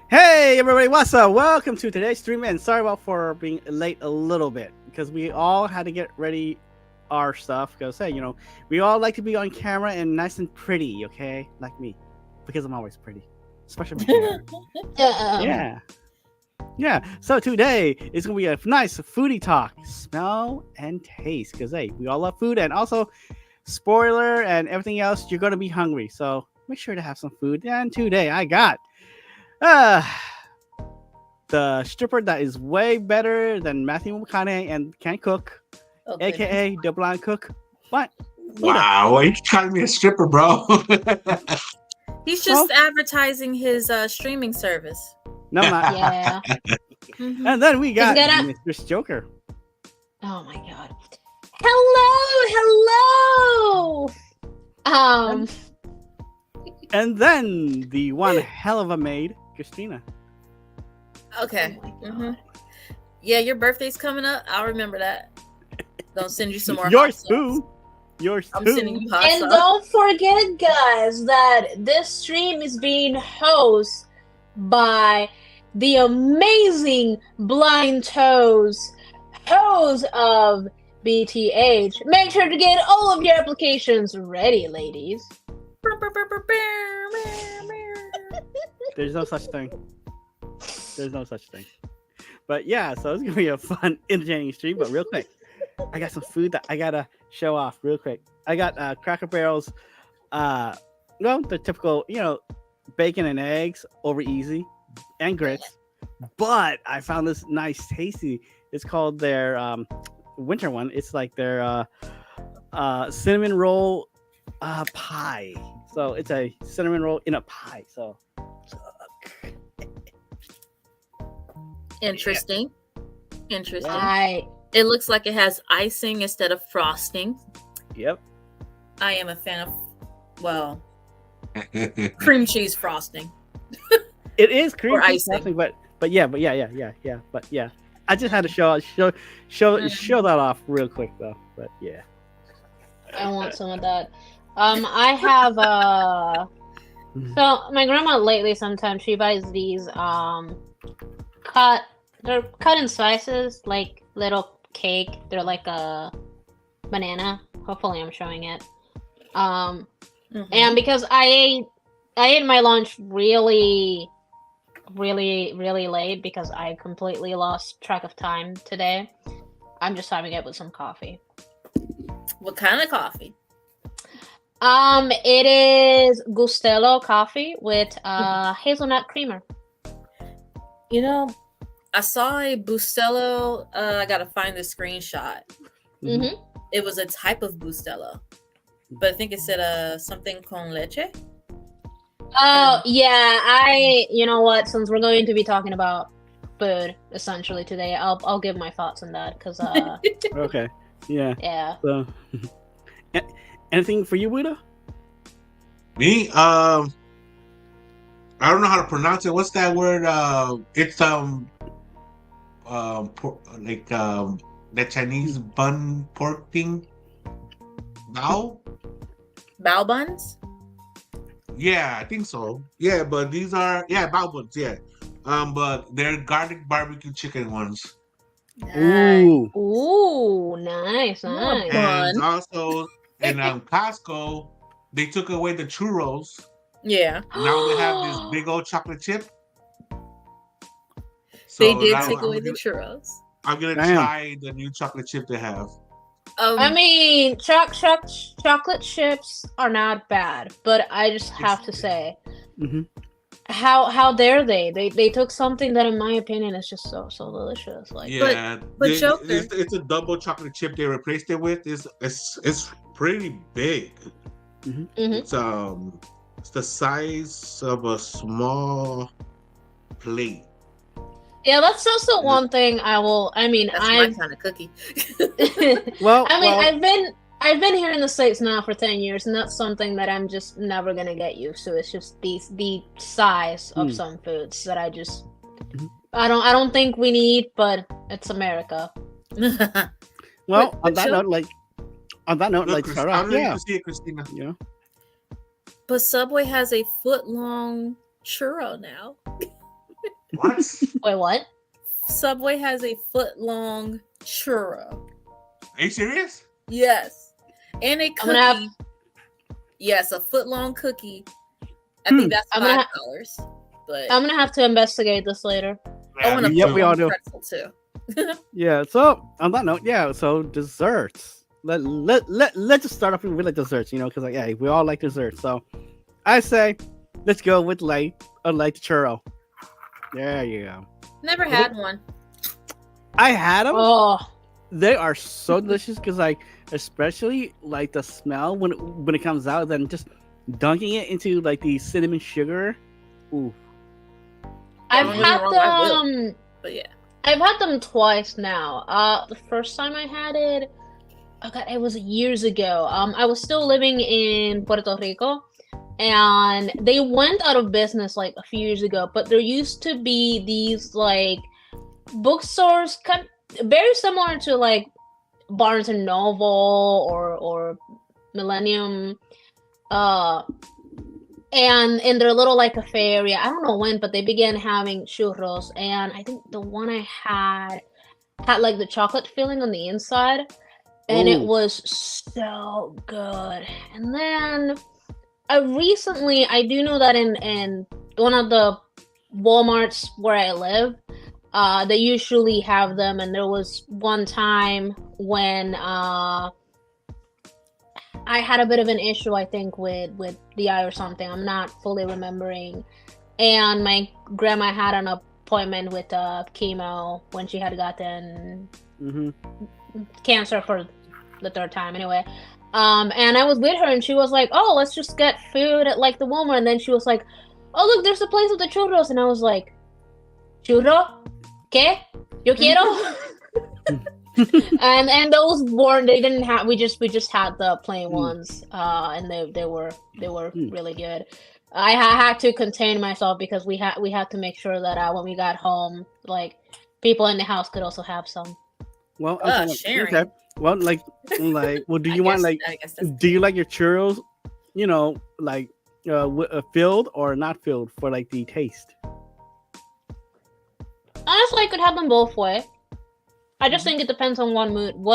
Hey everybody, what's up? Welcome to today's stream, and sorry about for being late a little bit because we all had to get ready our stuff. Because hey, we all like to be on camera and nice and pretty, okay? Like me, because I'm always pretty, especially my hair. Yeah, yeah. So today is gonna be a nice foodie talk, smell and taste. Because hey, we all love food, and also spoiler and everything else, you're gonna be hungry. So make sure to have some food. And today I got uh the stripper that is way better than Matthew McConaughey and can cook, aka the blind cook. What? Wow, why you calling me a stripper, bro? He's just advertising his streaming service. No, I'm not. Yeah. And then we got Mr. Joker. Oh my god. Hello. And then the one hell of a maid, Christina. Okay. Yeah, your birthday's coming up. I'll remember that. Gonna send you some more. Yours too. Yours I'm too. sending you hot And sauce. don't forget, guys, that this stream is being hosted by the amazing Blind Toes, host of BTH. Make sure to get all of your applications ready, ladies. There's no such thing. There's no such thing. But yeah, so it's gonna be a fun, entertaining stream. But real quick, I got some food that I gotta show off real quick. I got Cracker Barrel's, the typical, bacon and eggs over easy, and grits. But I found this nice, tasty. It's called their winter one. It's like their cinnamon roll pie. So it's a cinnamon roll in a pie. So. Interesting. Interesting. I It looks like it has icing instead of frosting. Yep. I am a fan of, cream cheese frosting. It is cream Or cheese icing. frosting, but yeah. I just had to show that off real quick though. But yeah. I want some of that. I have so my grandma lately sometimes she buys these they're cut in slices like little cake. They're like a banana. Hopefully I'm showing it. And because I ate my lunch really late because I completely lost track of time today. I'm just having it with some coffee. What kind of coffee? It is Gustello coffee with hazelnut creamer. I saw a Bustelo. I gotta find the screenshot. Mm-hmm. It was a type of Bustelo, but I think it said something con leche. Oh yeah, you know what? Since we're going to be talking about food essentially today, I'll give my thoughts on that because Okay. Yeah. yeah. So, anything for you, Buddha? Me? I don't know how to pronounce it. What's that word? It's the Chinese bun pork thing. Bao? Bao buns. Yeah, I think so. Yeah, but these are bao buns. Yeah, but they're garlic barbecue chicken ones. Ooh. Ooh, nice. And also in Costco, they took away the churros. Yeah. Now they have this big old chocolate chip. So They did now take away the churros. I'm gonna try the new chocolate chip they have. I mean, chocolate chips are not bad, but I just have to say, how dare they? They took something that, in my opinion, is just so delicious. Like, yeah, but it's a double chocolate chip they replaced it with. It's pretty big. It's the size of a small plate. Yeah, that's also one thing I mean, that's my kind of cookie. I've been here in the States now for 10 years, and that's something that I'm just never gonna get used to. It's just the size of some foods that I just I don't think we need, but it's America. Well, on that note, like, yeah. To see it, Christina. Yeah. But Subway has a foot-long churro now. What? Wait, what? Subway has a foot-long churro. Are you serious? Yes. And a I'm gonna have- cookie. Yes, a foot-long cookie. I think that's I'm gonna $5. But I'm gonna have to investigate this later. I want a Yep, we all foot-long do. pretzel too. Yeah. So on that note, yeah. So desserts. Let's just start off with like desserts, because like yeah, we all like desserts. So I say let's go with light churro. There you go. Never had one. I had them. Oh, They are so delicious because like especially like the smell when it comes out, then just dunking it into like the cinnamon sugar. Ooh. I've Don't get me had wrong, I will. them. But yeah. I've had them twice now. The first time I had it, oh god, it was years ago. I was still living in Puerto Rico, and they went out of business like a few years ago. But there used to be these like bookstores, very similar to like Barnes and Noble or Millennium, and in their little like cafe area. I don't know when, but they began having churros, and I think the one I had like the chocolate filling on the inside, and it Ooh. was so good. And then I do know that in one of the Walmarts where I live, they usually have them, and there was one time when I had a bit of an issue, I think, with the eye or something. I'm not fully remembering. And my grandma had an appointment with chemo when she had gotten cancer for the third time. Anyway, and I was with her, and she was like, "Oh, let's just get food at like the Walmart." And then she was like, "Oh, look, there's a place with the churros," and I was like, "Churro? ¿Qué? Yo quiero." and those weren't. They didn't have. We just had the plain ones, and they were really good. I had to contain myself because we had to make sure that when we got home, like people in the house could also have some. Well, sharing. okay. Well, like, well, do you want like? Do you like your churros? Like, filled or not filled for like the taste? Honestly, I could have them both way. I just think it depends on what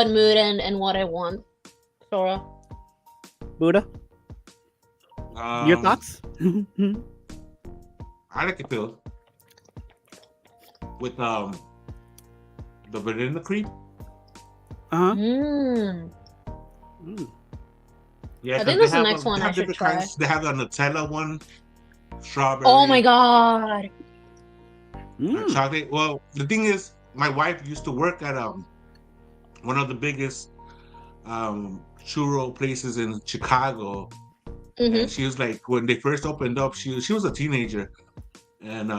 mood and what I want. Sora. Buddha, your thoughts? I like it filled with the vanilla cream. Yeah, I think that's the next one I should try. They have the Nutella one, strawberry. Oh my god. Chocolate. Well, the thing is, my wife used to work at one of the biggest churro places in Chicago, and she was like, when they first opened up, she was a teenager, and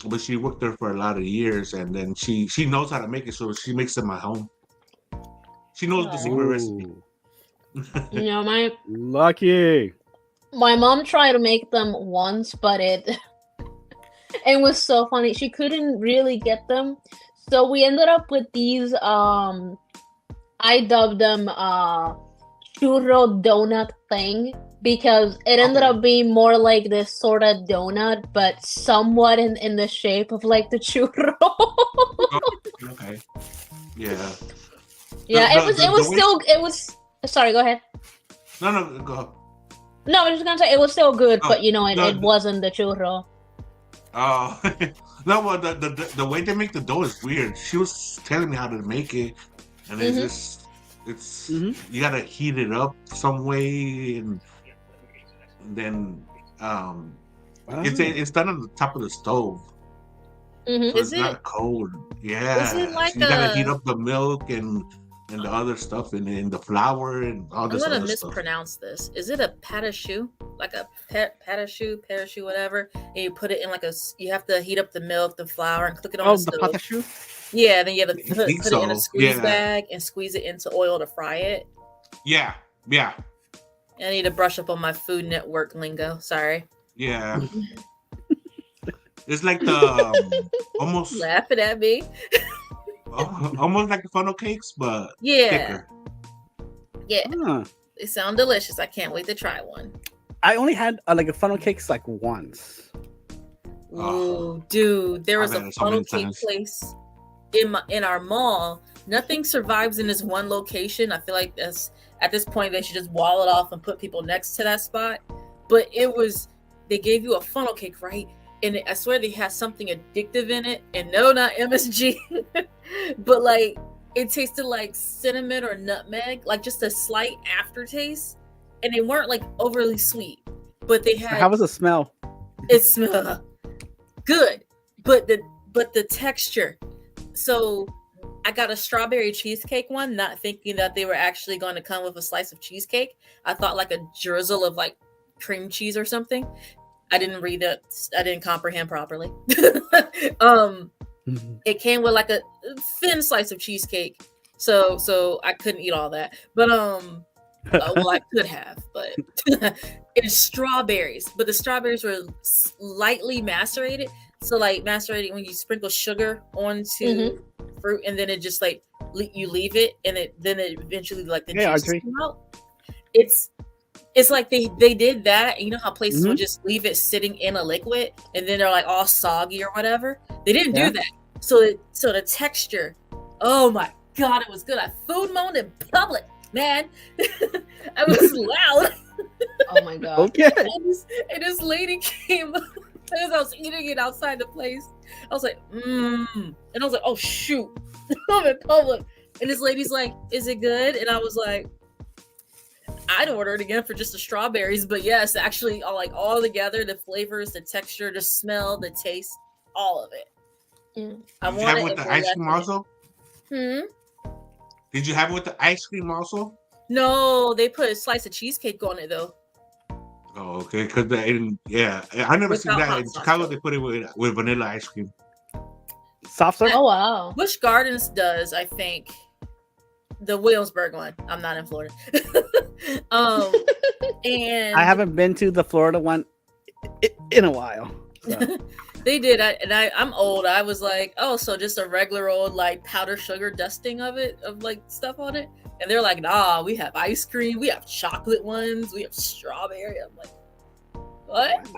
but she worked there for a lot of years, and then she knows how to make it, so she makes them at home. She knows the secret recipe. My Lucky. My mom tried to make them once, but it was so funny. She couldn't really get them. So we ended up with these I dubbed them churro donut thing because it ended up being more like this sort of donut, but somewhat in the shape of like the churro. Okay. Yeah. Yeah, it was sorry, go ahead. No, go. No, I was just gonna say it was still good, but it wasn't the churro. Oh. No, well, the way they make the dough is weird. She was telling me how to make it, and it's you gotta heat it up some way, and then it's done on the top of the stove, so it's not cold. Yeah, Is it like so you gotta heat up the milk and the other stuff and the flour and all this. I'm gonna other stuff. mispronounce this. Is it a patachoux? Like a parachute, whatever. And you put it in you have to heat up the milk, the flour, and cook it on the stove. Patachoux? Yeah, then you have to put it in a squeeze Yeah. bag and squeeze it into oil to fry it. Yeah. I need to brush up on my Food Network lingo. Sorry. Yeah. It's like the almost Laughing at me. almost like the funnel cakes, but Yeah. thicker. Yeah. They sound delicious. I can't wait to try one. I only had like a funnel cakes like once. Ooh, dude, there was I've had a it so many funnel cake times. place in our mall. Nothing survives in this one location. I feel like that's at this point they should just wall it off and put people next to that spot. But they gave you a funnel cake, right? And I swear they had something addictive in it. And no, not MSG, but like it tasted like cinnamon or nutmeg, like just a slight aftertaste. And they weren't like overly sweet, but they had. How was the smell? It smelled good, but the texture. So I got a strawberry cheesecake one, not thinking that they were actually going to come with a slice of cheesecake. I thought like a drizzle of like cream cheese or something. I didn't read it. I didn't comprehend properly. It came with like a thin slice of cheesecake, so I couldn't eat all that. But well, I could have, but it's strawberries. But the strawberries were lightly macerated. So like macerated when you sprinkle sugar onto fruit, and then it just like you leave it, and then it eventually like the juice come out. It's like they did that. You know how places will just leave it sitting in a liquid, and then they're like all soggy or whatever. They didn't do that. So the texture, oh my god, it was good. I food moaned in public, man. I was loud. Oh my god. Okay. And this lady came as I was eating it outside the place. I was like, and I was like, oh shoot, I'm in public. And this lady's like, is it good? And I was like, I'd order it again for just the strawberries, but yes, actually, all together, the flavors, the texture, the smell, the taste, all of it. Did you have it with the ice cream also? Did you have it with the ice cream also? No, they put a slice of cheesecake on it though. Oh, okay. Because I never seen that in Chicago. They put it with vanilla ice cream. Soft serve. Oh wow. Busch Gardens does, I think. The Williamsburg one. I'm not in Florida. And I haven't been to the Florida one in a while. So. They did, I'm old. I was like, oh, so just a regular old like powdered sugar dusting of like stuff on it. And they're like, nah, we have ice cream, we have chocolate ones, we have strawberry. I'm like, what?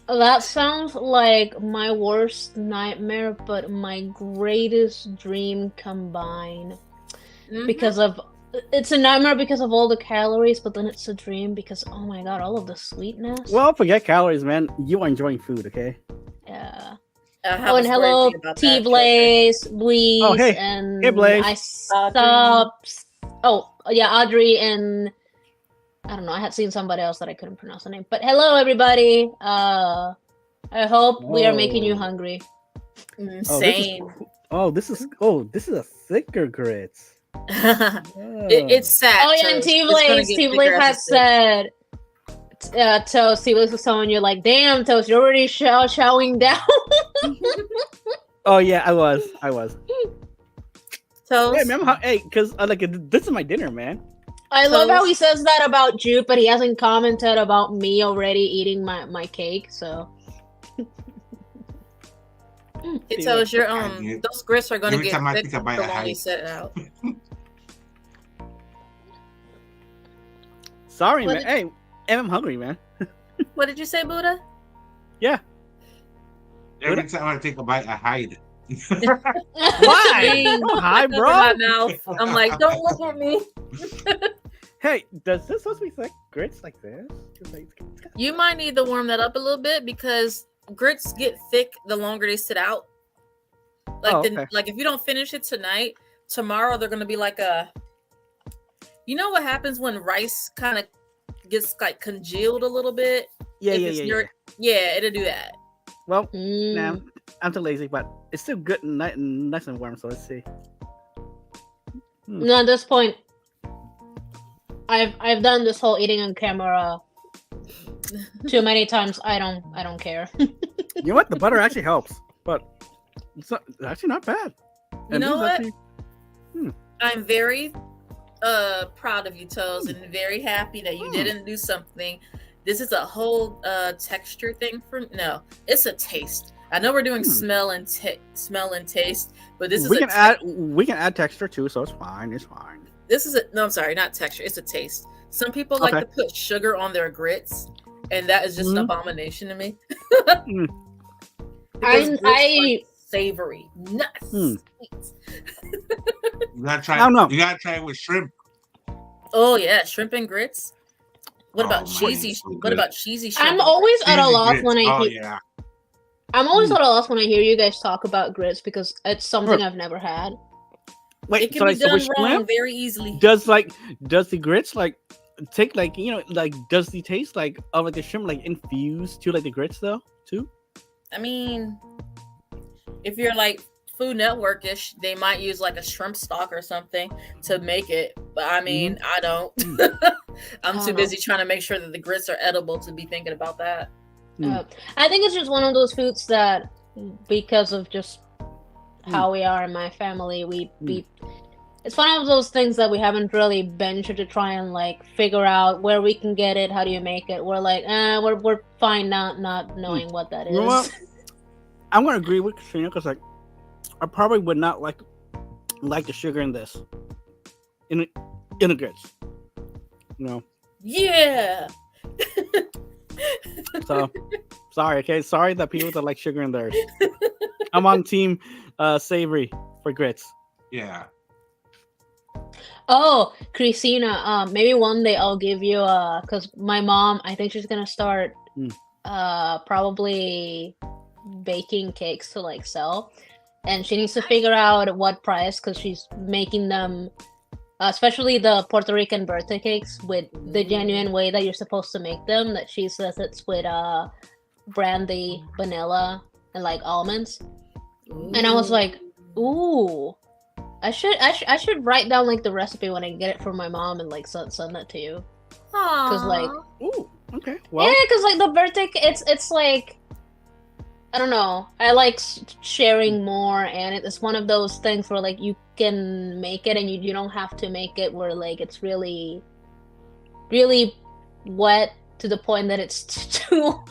That sounds like my worst nightmare, but my greatest dream combined. Because of it's a nightmare because of all the calories, but then it's a dream because oh my god, all of the sweetness. Well, forget calories, man. You are enjoying food, okay? Yeah. Oh, and hello, T Blaze, Louise, and hey, Blaze. I stopped. Oh yeah, Audrey and I don't know. I had seen somebody else that I couldn't pronounce the name. But hello, everybody. I hope we are making you hungry. Same. This is a thicker grits. It's sad. Oh yeah, and T Blaze has said, Toast. T Blaze was telling you like, damn, Toast, you're already showing down. Oh yeah, I was. Toast. Hey man, because this is my dinner, man. I love how he says that about Jude, but he hasn't commented about me already eating my cake. So. It tells your those grits are gonna get thick the longer you set it out. Sorry, man. Hey, I'm hungry, man. What did you say, Buddha? Yeah. Every time I take a bite, I hide. Why? Hi, bro. My mouth. I'm like, don't look at me. Hey, does this supposed to be like grits like this? You might need to warm that up a little bit because grits get thick the longer they sit out. Like if you don't finish it tonight, tomorrow they're gonna be like a. You know what happens when rice kind of gets like congealed a little bit? Yeah, it'll do that. Well, nah, I'm too lazy, but it's still good and nice and warm. So let's see. No, at this point, I've done this whole eating on camera too many times. I don't care. You know what? The butter actually helps, but it's actually not bad. You know what? I'm very proud of you, Toes, and very happy that you didn't do something. This is a whole texture thing it's a taste. I know we're doing smell and taste, but this is we can add texture too, so it's fine. I'm sorry, not texture. It's a taste. Some people like to put sugar on their grits, and that is just an Mhm. abomination to me. Mm. Because grits I are savory, not Mm. sweet. You gotta I try. don't know. You gotta try it with shrimp. Oh yeah, shrimp and grits. What about Oh, man, cheesy? it's so What good. about cheesy shrimp? I'm and always at a Cheesy loss grits. when I Oh hear. yeah. I'm always Mm. at a loss when I hear you guys talk about grits because it's something Sure. I've never had. Wait, It can so be like so done with wrong shrimp, very easily. does the grits like take like like does the taste like of like the shrimp like infused to like the grits though too? I mean, if you're like Food Network-ish, they might use like a shrimp stock or something to make it. But I mean, I don't. I'm I too don't busy trying to make sure that the grits are edible to be thinking about that. I think it's just one of those foods that, because of just how we are in my family, we it's one of those things that we haven't really ventured to try and like figure out where we can get it. How do you make it? We're like, we're fine not knowing what that is. You know what? I'm gonna agree with Katrina because like I probably would not like the sugar in this in the grits. You know. Yeah. So sorry, okay. Sorry that people that like sugar in theirs. I'm on team savory for grits. Yeah. Oh, Christina, maybe one day I'll give you because my mom, I think she's gonna start probably baking cakes to like sell, and she needs to figure out what price because she's making them, especially the Puerto Rican birthday cakes with the genuine way that you're supposed to make them. That she says it's with brandy, vanilla, and like almonds. And I was like, ooh. I should write down like the recipe when I get it from my mom and like send that to you. Cause like, ooh, okay, well, yeah, cause like the birthday, it's like, I don't know. I like sharing more, and it's one of those things where like you can make it, and you don't have to make it where like it's really, really wet to the point that it's too,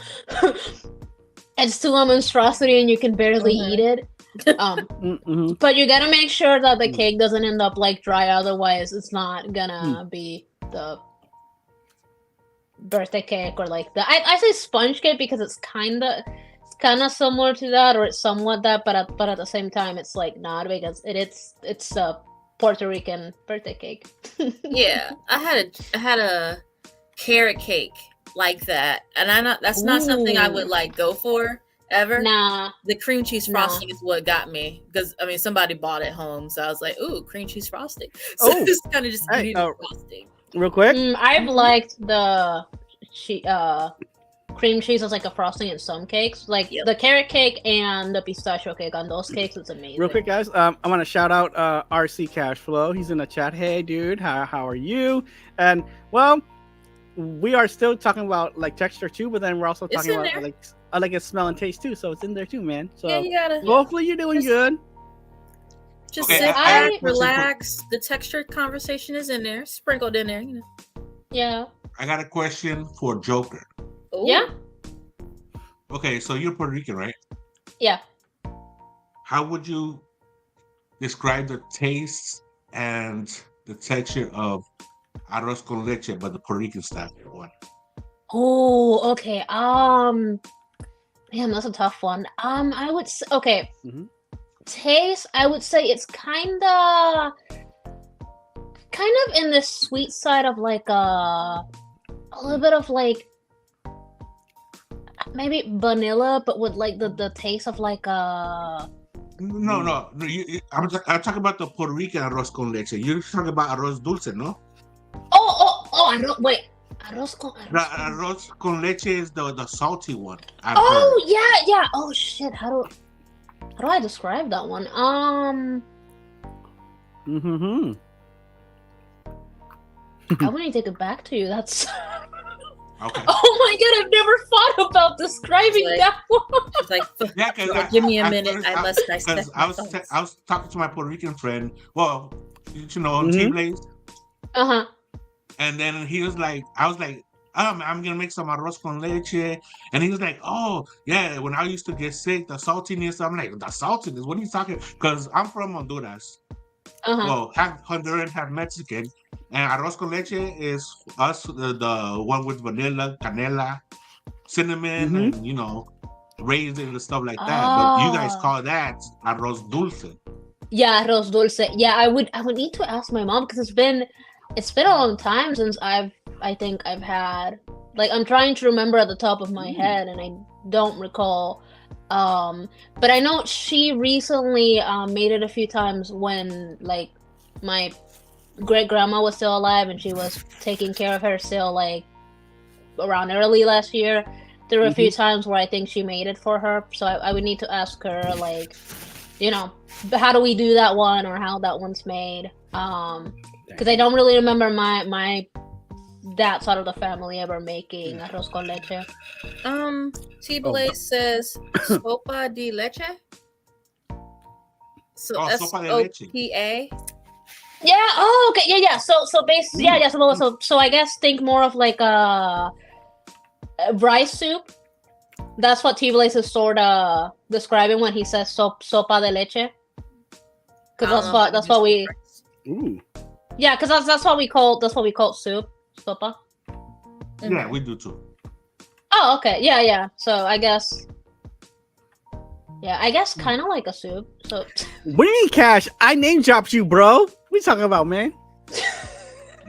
it's too a monstrosity, and you can barely eat it. But you gotta make sure that the cake doesn't end up like dry, otherwise it's not gonna be the birthday cake or like the I say sponge cake because it's kinda similar to that, or it's somewhat that, but at the same time it's like not, because it's a Puerto Rican birthday cake. Yeah, I had a carrot cake like that, and that's not something I would like go for ever. Nah, the cream cheese frosting is what got me, because I mean somebody bought it home, so I was like, ooh, cream cheese frosting. So it's kind of just frosting. Real quick, I've liked the cream cheese as like a frosting in some cakes, like the carrot cake and the pistachio cake. On those cakes, it's amazing. Real quick, guys, I want to shout out RC Cashflow. He's in the chat. Hey, dude, how are you? And well, we are still talking about like texture too, but then we're also talking about like I like it smell and taste too, so it's in there too, man. So yeah, you gotta. Hopefully, you're doing good. Just sit back, relax. The textured conversation is in there, sprinkled in there, you know. Yeah. I got a question for Joker. Ooh. Yeah. Okay, so you're Puerto Rican, right? Yeah. How would you describe the taste and the texture of arroz con leche, but the Puerto Rican style one? Oh, okay. Damn, that's a tough one. I would say, okay. Taste, I would say it's kind of in the sweet side of like a little bit of like maybe vanilla, but with like the taste of like a. No. I'm talking about the Puerto Rican arroz con leche. You're talking about arroz dulce, no? Oh! Wait. Arroz con leche is the salty one. Yeah. Oh shit! How do I describe that one? I want to take it back to you. That's. Okay. Oh my god! I've never thought about describing that one. It's like, give me a minute. I must dissect. I was talking to my Puerto Rican friend. Well, you know, Team Blaze. And then he was like, I was like, I'm gonna make some arroz con leche, and he was like, oh yeah, when I used to get sick, the saltiness. I'm like, the saltiness? What are you talking? Because I'm from Honduras. Well, half Honduran, half Mexican, and arroz con leche is us, the one with vanilla, canela, cinnamon Mhm. and raisins and stuff like that. But you guys call that arroz dulce. Yeah, arroz dulce. Yeah, I would need to ask my mom because it's been a long time since I think I've had, like, I'm trying to remember at the top of my head and I don't recall. But I know she recently made it a few times when, like, my great grandma was still alive and she was taking care of her still, like, around early last year. There were a few times where I think she made it for her, so I would need to ask her, like, how do we do that one or how that one's made? Because I don't really remember my that side of the family ever making arroz con leche. T-Blaze says sopa de leche. So sopa de leche. S-O-P-A. Yeah. Oh, okay. Yeah. So basically, yeah. So I guess think more of like a rice soup. That's what T-Blaze is sort of describing when he says sopa de leche. Because that's what we. Ooh. Yeah, because that's what we call soup, sopa. Yeah, we do too. Oh, okay. Yeah. So I guess kind of like a soup. So. What do you mean, Cash? I name dropped you, bro. What are you talking about, man?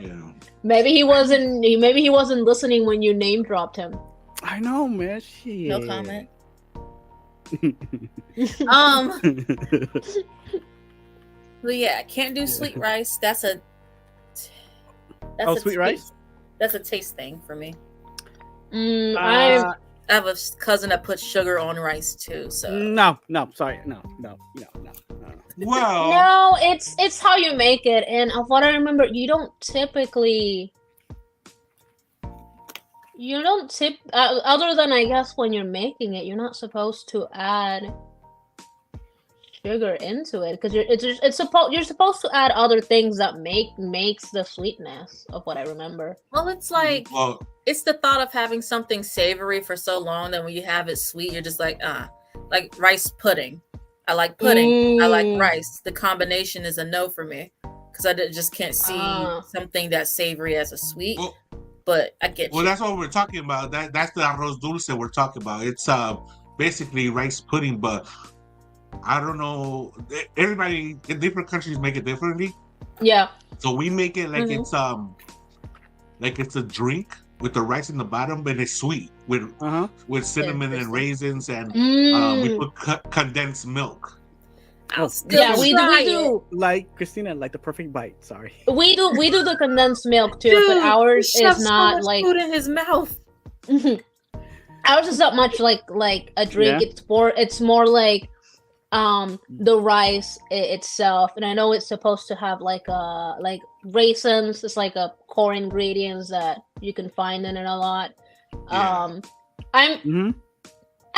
Yeah. Maybe he wasn't listening when you name dropped him. I know, man. Shit. No comment. But yeah, can't do sweet rice. That's a sweet rice. That's a taste thing for me. I have a cousin that puts sugar on rice too. So no, sorry, no. Well, no, it's how you make it, and of what I remember, you don't other than I guess when you're making it, you're not supposed to add sugar into it because you're supposed to add other things that makes the sweetness of what I remember. Well, it's like it's the thought of having something savory for so long that when you have it sweet, you're just like rice pudding. I like pudding. I like rice. The combination is a no for me because I just can't see something that's savory as a sweet. But I get you. Well, that's what we're talking about. That's the arroz dulce we're talking about. It's basically rice pudding, but I don't know. Everybody in different countries make it differently. Yeah. So we make it like it's a drink with the rice in the bottom, but it's sweet with cinnamon and raisins, and we put condensed milk. We do. Like Christina, like the perfect bite. Sorry. We do the condensed milk too, but ours is not like food in his mouth. Ours is not much like a drink. Yeah. It's more like the rice itself, and I know it's supposed to have like raisins. It's like a core ingredients that you can find in it a lot. Yeah. I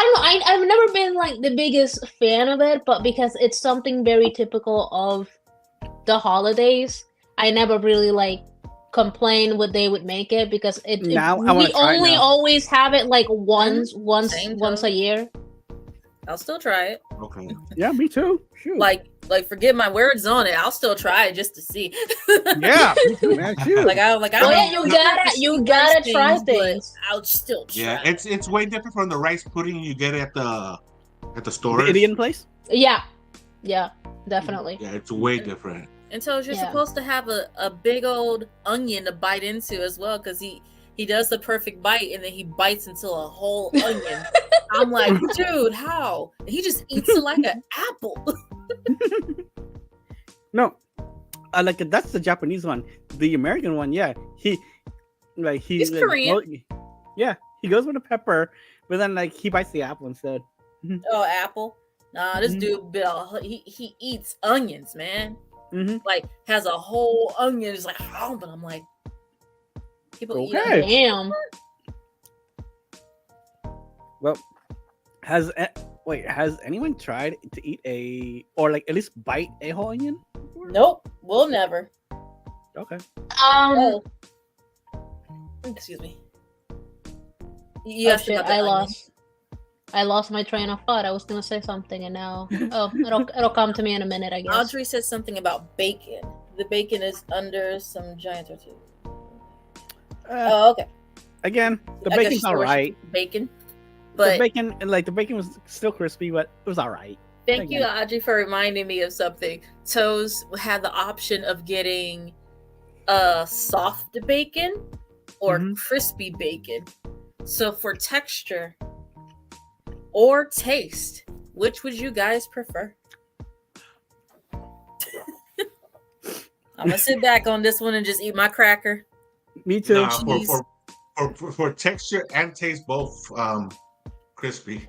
don't know. I've never been like the biggest fan of it, but because it's something very typical of the holidays, I never really like complain what they would make it because we only always have it like once a year. I'll still try it. Okay. Yeah, me too. Shoot. Like forget my words on it. I'll still try it just to see. Yeah, me too, man. Shoot. You gotta try things. I'll still try. Yeah, it's way different from the rice pudding you get at the store. The Indian place. Yeah, definitely. Yeah, it's way different. And so you're supposed to have a big old onion to bite into as well, because he does the perfect bite and then he bites into a whole onion. I'm like, dude, how? He just eats it like an apple. No, like that's the Japanese one. The American one, he's Korean. Yeah, he goes with the pepper, but then like he bites the apple instead. Oh, apple? Nah, this dude, Bill, he eats onions, man. Like has a whole onion. It's like, but I'm like, people eat onions. Damn. Well, has anyone tried to eat or like at least bite a whole onion before? Nope, we'll never. Okay. Excuse me. I lost my train of thought. I was gonna say something, and now it'll come to me in a minute, I guess. Audrey said something about bacon. The bacon is under some giant tortilla. Okay. Again, the I guess bacon's you all worship right. Bacon, The but bacon, like the bacon was still crispy, but it was all right. thank you, Audrey, for reminding me of something. Toes had the option of getting soft bacon or crispy bacon. So for texture or taste, which would you guys prefer? I'm gonna sit back on this one and just eat my cracker. Me too. Nah, for texture and taste, both crispy.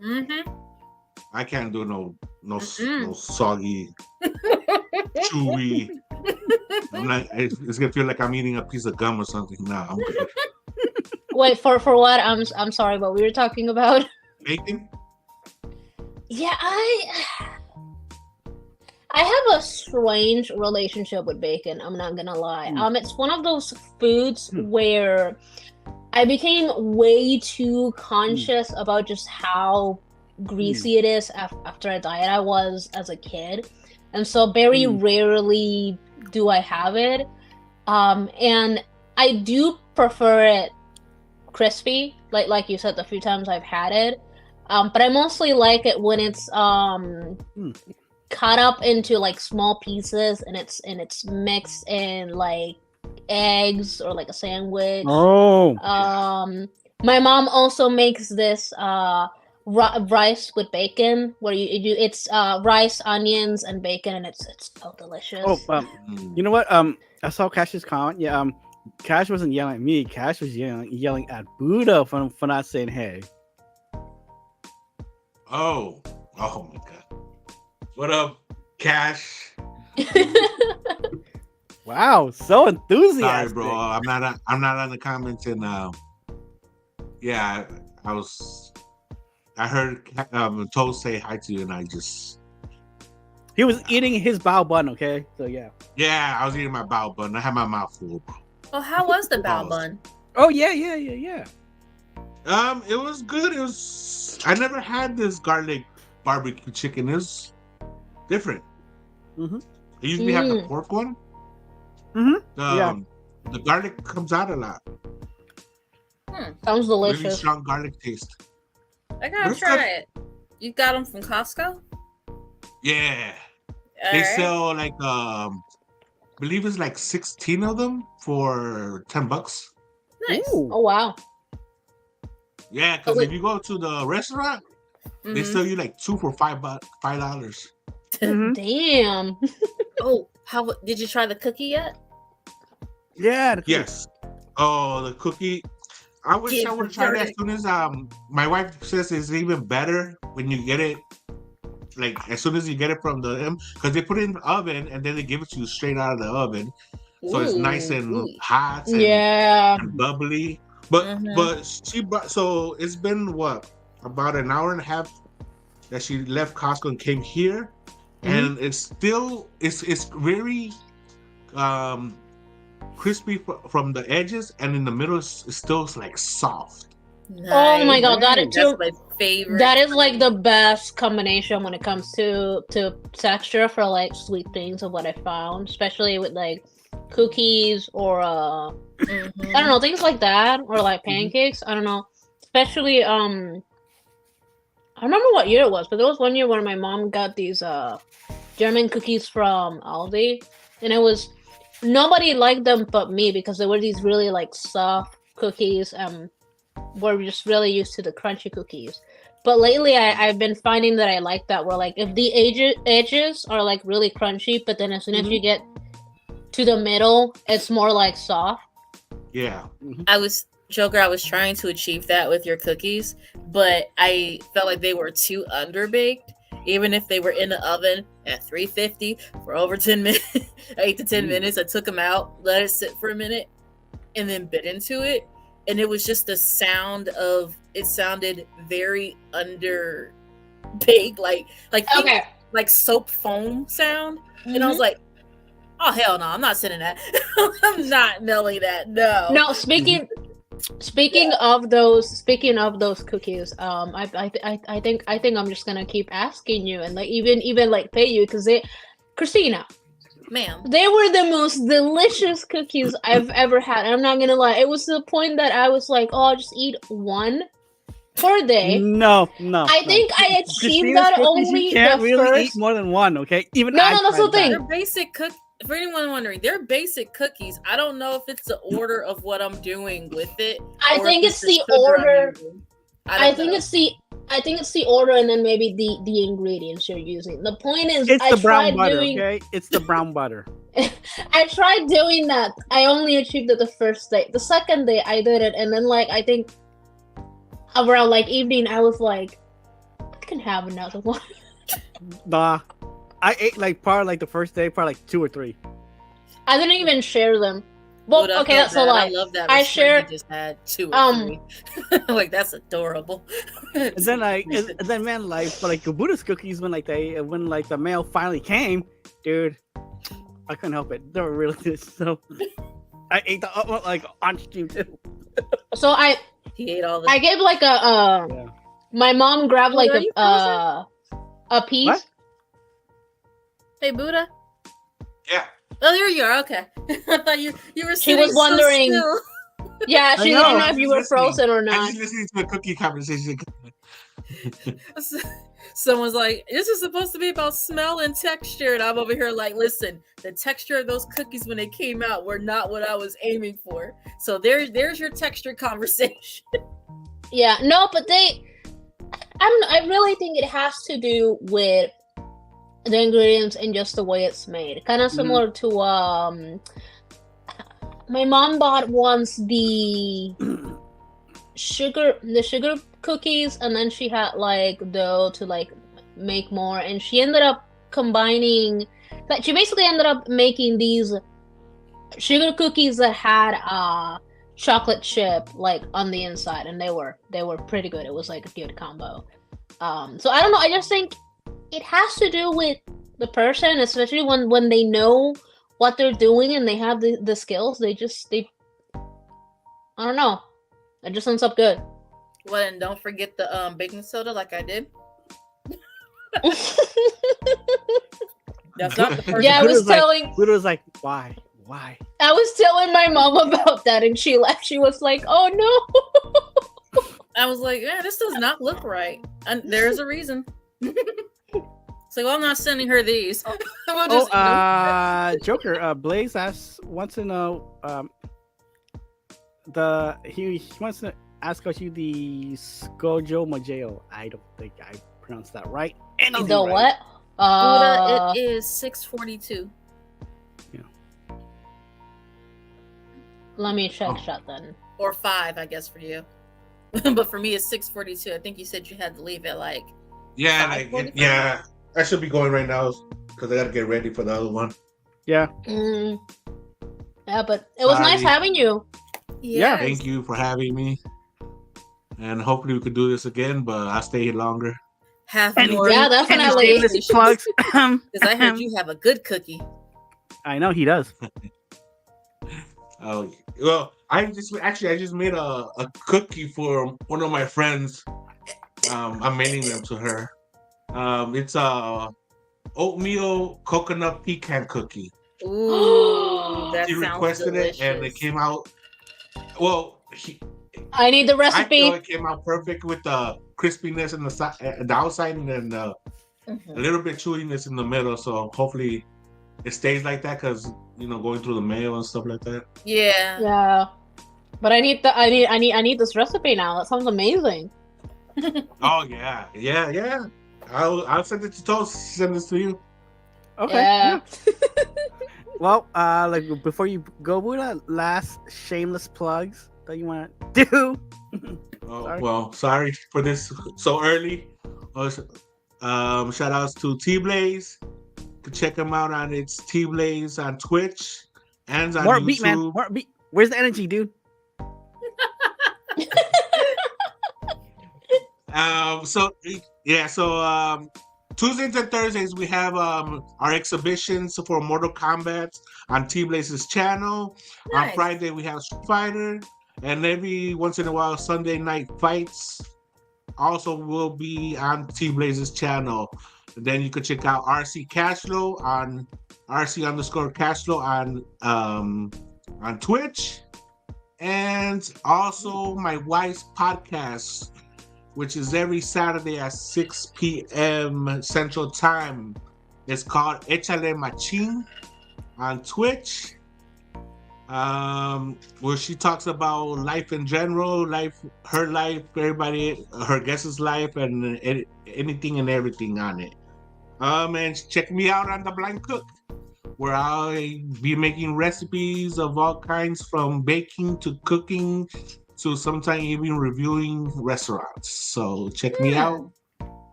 Mm-hmm. I can't do no soggy, chewy. It's gonna feel like I'm eating a piece of gum or something. Nah, I'm good. Wait, for what? I'm sorry, but we were talking about Bacon? Yeah, I have a strange relationship with bacon. I'm not gonna lie. It's one of those foods where I became way too conscious about just how greasy it is after a diet I was as a kid, and so very rarely do I have it. And I do prefer it crispy, like you said, the few times I've had it. But I mostly like it when it's cut up into like small pieces and it's mixed in like eggs or like a sandwich. My mom also makes this rice with bacon where you do it's rice, onions, and bacon, and it's so delicious. You know what? I saw Cash's comment. Yeah, Cash wasn't yelling at me. Cash was yelling at Buddha for not saying hey. Oh my god! What up, Cash? Wow, so enthusiastic. Sorry, bro. I'm not on the comments, and yeah, I heard Toast say hi to you, and he was eating his bao bun. Okay, so yeah. Yeah, I was eating my bao bun. I had my mouth full, bro. Oh, how was the bao bun? Oh yeah. It was good. I never had this garlic barbecue chicken. It's different. I usually have the pork one. The garlic comes out a lot. Sounds delicious. Really strong garlic taste. I gotta try it. You got them from Costco? Yeah. All they right. sell like I believe it's like 16 of them for $10. Nice. Oh wow. Yeah, because if you go to the restaurant, they sell you like 2 for $5. Damn. Oh, how did you try the cookie yet? Yeah. Yes. Oh, the cookie. I wish I would have tried it as soon as my wife says it's even better when you get it, like as soon as you get it from the because they put it in the oven and then they give it to you straight out of the oven, so it's nice and hot and bubbly. But she brought, so it's been what, about an hour and a half that she left Costco and came here, and it's still it's very crispy from the edges, and in the middle it's still like soft. Nice. Oh my god, that is That's my favorite. That is like the best combination when it comes to texture for like sweet things of what I found, especially with like cookies or I don't know, things like that, or like pancakes. I don't know. Especially I remember what year it was, but there was one year when my mom got these German cookies from Aldi, and it was nobody liked them but me because they were these really like soft cookies. We're just really used to the crunchy cookies. But lately I've been finding that I like that, where like if the edges are like really crunchy, but then as soon as you get to the middle, it's more like soft. Yeah. I was trying to achieve that with your cookies, but I felt like they were too underbaked. Even if they were in the oven at 350 for over 10 minutes, 8 to 10 minutes, I took them out, let it sit for a minute, and then bit into it. And it was just the sound of, it sounded very underbaked, like soap foam sound. And I was like, oh hell no, I'm not sitting that. I'm not milling that. No. Speaking of those cookies, I think I'm just gonna keep asking you and like even like pay you, because Christina, ma'am. They were the most delicious cookies I've ever had. And I'm not gonna lie, it was to the point that I was like, "Oh, I'll just eat one per day." No. I think I achieved Christina's that cookies, only you can't the really first. eat more than one. Okay, even No, I that's the tried that. thing. They're basic For anyone wondering, they're basic cookies. I don't know if it's the order of what I'm doing with it. I or think if it's the the sugar I'm order. using. I think it's the order, and then maybe the ingredients you're using. The point is, It's I the brown tried butter. doing. Okay, it's the brown butter. I tried doing that. I only achieved it the first day. The second day, I did it, and then like I think around like evening, I was like, I can have another one. Nah, I ate like probably like the first day, probably like 2 or 3. I didn't even share them. Well, Dude, I okay, felt that's a bad. lie. I love that. I restraint shared- you just had 2 or 3. Like that's adorable. And then man, like for like the Buddhist cookies, when like the mail finally came, dude, I couldn't help it. They were really good. So I ate the like on stream too. So He ate all the. I gave like a Yeah. my mom grabbed Buddha, like you a piece. What? Hey Buddha. Yeah. Oh, there you are. Okay. I thought you were. She was sitting wondering- So Yeah, I she know. didn't know if you were frozen or I'm not. just listening to a cookie conversation. still. Someone's like, "This is supposed to be about smell and texture," and I'm over here like, "Listen, the texture of those cookies when they came out were not what I was aiming for." So there's your texture conversation. Yeah, no, but I really think it has to do with the ingredients and just the way it's made. Kind of similar to my mom bought once the sugar cookies, and then she had like dough to like make more, and she ended up combining. Like she basically ended up making these sugar cookies that had chocolate chip like on the inside, and they were pretty good. It was like a good combo. So I don't know. I just think it has to do with the person, especially when they know what they're doing and they have the skills. They I don't know. It just ends up good. Well, and don't forget the baking soda, like I did. That's not the first. Yeah, I Buddha was like- telling. Buddha was like, why? I was telling my mom about that, and she left. She was like, "Oh no." I was like, "Yeah, this does not look right," and there's a reason. It's like, well, I'm not sending her these. We'll just, Joker, Blaze wants to know he wants to ask about you the Skojo Majeo. I don't think I pronounced that right. Anything The right. what? Buddha, it is 6:42. Let me check that then. Or 5, I guess, for you. But for me, it's 6:42. I think you said you had to leave at like. Yeah, 5:45? yeah. I should be going right now because I got to get ready for the other one. Yeah. Yeah, but it was nice Sorry. having you. Yeah. Thank you for having me. And hopefully we could do this again, but I'll stay here longer. Half Any- more. Yeah, definitely. Shameless plugs. Because I heard you have a good cookie. I know he does. Oh, well, I just made a cookie for one of my friends. I'm mailing them to her. It's a oatmeal coconut pecan cookie. Ooh, that She sounds requested delicious. it, and it came out. Well, I need the I recipe. feel it came out perfect with the crispiness in the outside, and then a Mhm. little bit chewiness in the middle. So hopefully, it stays like that because going through the mail and stuff like that. Yeah. Yeah, but I need this recipe now. That sounds amazing. Oh yeah. I'll send it to Toast. Send this to you. Okay. Yeah. Well, like before you go, Buddha, last shameless plugs that you want to do. Oh, Sorry. well, sorry for this so early. Shout outs to T-Blaze. You can check him out on T-Blaze on Twitch and on More YouTube. beat, man. More beat. Where's the energy, dude? So Tuesdays and Thursdays we have our exhibitions for Mortal Kombat on T-Blaze's channel. On Nice. Friday we have Street Fighter, and every once in a while Sunday night fights also will be on T-Blaze's channel. Then you could check out RC Cashflow on RC_Cashflow on Twitch. And also my wife's podcast, which is every Saturday at 6 p.m. Central Time. It's called Échale Machín on Twitch, where she talks about life in general, her life, everybody, her guest's life, and anything and everything on it. And check me out on The Blind Cook, where I'll be making recipes of all kinds, from baking to cooking to sometimes even reviewing restaurants. So check me out.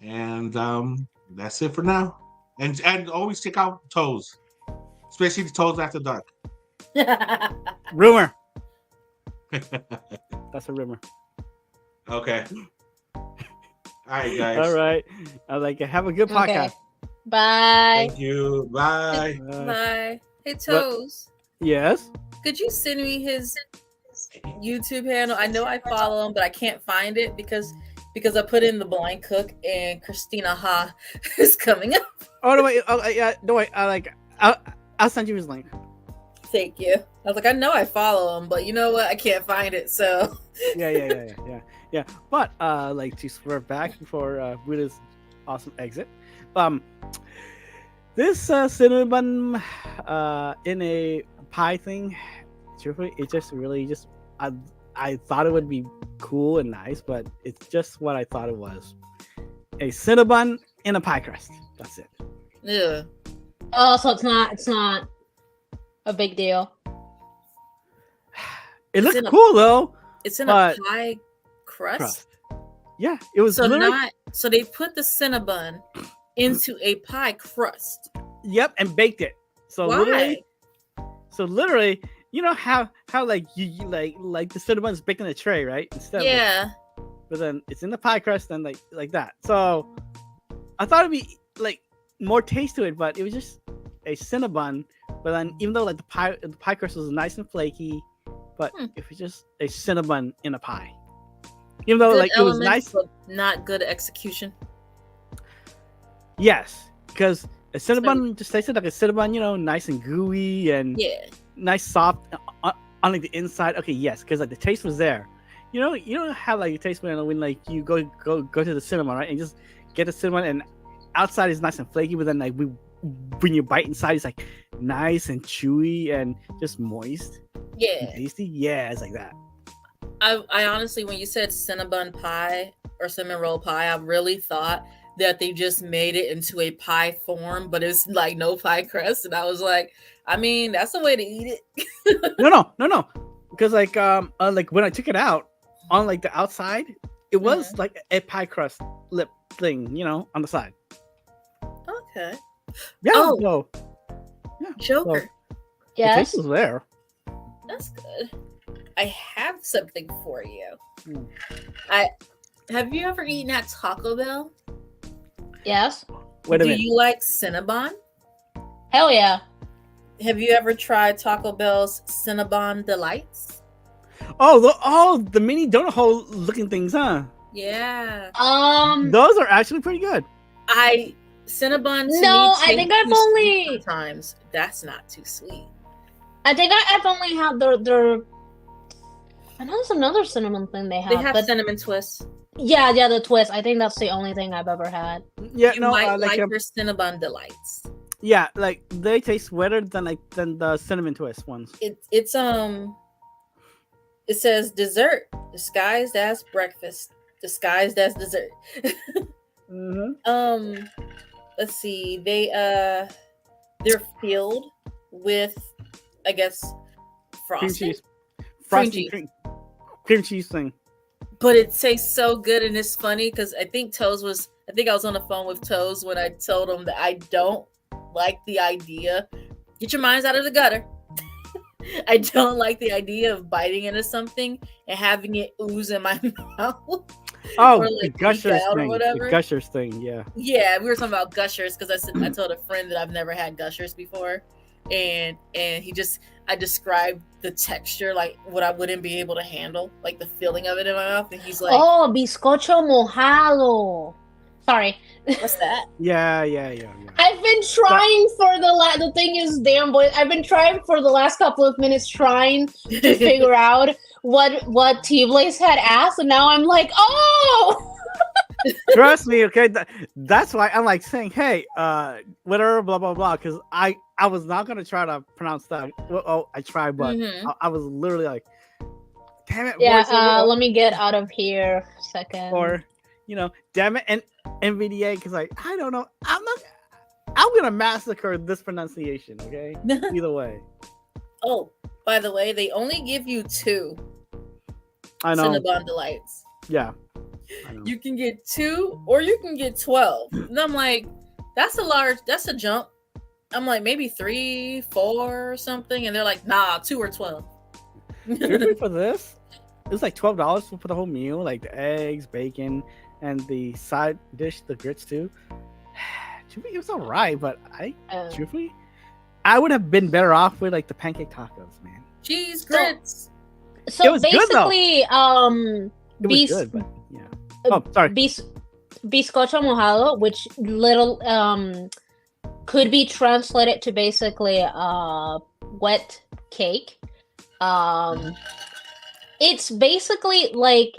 And that's it for now. And always check out Toes, especially the Toes After Dark. Rumor. That's a rumor. Okay. All right, guys. All right. Have a good podcast. Okay. Bye. Thank you. Bye. Bye. Hey, Toes. Yes. Could you send me his YouTube handle? I know I follow him, but I can't find it because I put in The Blind Cook and Christina Ha is coming up. Oh no wait. Oh yeah. No wait. I'll send you his link. Thank you. I was like, I know I follow him, but you know what? I can't find it. So Yeah. But to swerve back before Buddha's awesome exit. This cinnamon in a pie thing, truthfully, it just really I thought it would be cool and nice, but it's just what I thought it was. A cinnabon in a pie crust. That's it. yeah. Oh, so it's not a big deal. It looks cool though. It's in a pie crust. Yeah, it was so they put the Cinnabon into a pie crust. Yep, and baked it. So why? Literally, you know how you like the cinnabon's baked in a tray, right? But then it's in the pie crust and like that. So I thought it'd be more taste to it, but it was just a cinnabon. But then even though the pie crust was nice and flaky, but it was just a cinnabon in a pie. Even though good it was nice, but not good execution. Yes, because a cinnabon just tasted like a cinnabon, nice and gooey and nice soft on the inside. Okay, yes, because the taste was there. You know how you taste when you go to the cinnamon, right, and just get the cinnamon and outside is nice and flaky, but then when you bite inside, it's nice and chewy and just moist. Yeah, and tasty. Yeah, it's like that. I honestly, when you said cinnamon pie or cinnamon roll pie, I really thought that they just made it into a pie form, but it's no pie crust, and I was like, I mean, that's the way to eat it. No, because when I took it out on the outside, it was a pie crust lip thing, on the side. Okay. Yeah. Oh, so, yeah. Joker. So, yes. The taste was there. That's good. I have something for you. Have you ever eaten at Taco Bell? Yes. Wait a minute. Do you like Cinnabon? Hell yeah. Have you ever tried Taco Bell's Cinnabon Delights? The mini donut hole looking things, huh? Yeah. Those are actually pretty good. Cinnabon. No, I think I've only. Sometimes that's not too sweet. I think I've only had their. I know there's another cinnamon thing they have. They have cinnamon twists. Yeah, the twist. I think that's the only thing I've ever had. Yeah, you might like your Cinnabon Delights. Yeah, they taste wetter than the cinnamon twist ones. It says dessert disguised as breakfast, disguised as dessert. Mm-hmm. Let's see. They're filled with, I guess, frosting. Cream cheese thing. But it tastes so good, and it's funny because I think I was on the phone with Toes when I told him that I don't like the idea. Get your minds out of the gutter. I don't like the idea of biting into something and having it ooze in my mouth. Oh, the gushers thing. The gushers thing, yeah. Yeah, we were talking about gushers because I told a friend that I've never had gushers before, and I described the texture, what I wouldn't be able to handle, the feeling of it in my mouth, and he's like, "Oh, bizcocho mojado." Sorry. What's that? Yeah. I've been trying for the thing is, damn boy, I've been trying for the last couple of minutes trying to figure out what T-Blaze had asked, and now I'm like, oh. Trust me, okay. That's why I'm like saying, hey, whatever, blah blah blah, because I was not gonna try to pronounce that. Well, oh, I tried, but I was literally like, damn it. Yeah. Let me get out of here a second. Or, damn it, and NVDA, because like I don't know, I'm gonna massacre this pronunciation. Okay, either way. Oh, by the way, they only give you 2 I know. Cinnabon Delights. Yeah. You can get 2 or you can get 12. And I'm like, that's a jump. I'm like, maybe 3, 4 or something. And they're like, nah, 2 or 12. For this, it was like $12 for the whole meal, like the eggs, bacon, and the side dish, the grits too. It was alright, but truthfully, I would have been better off with like the pancake tacos, man. Cheese grits. So It was good, basically, It was good, but yeah. Oh, sorry. Bizcocho mojado, which could be translated to basically wet cake. It's basically like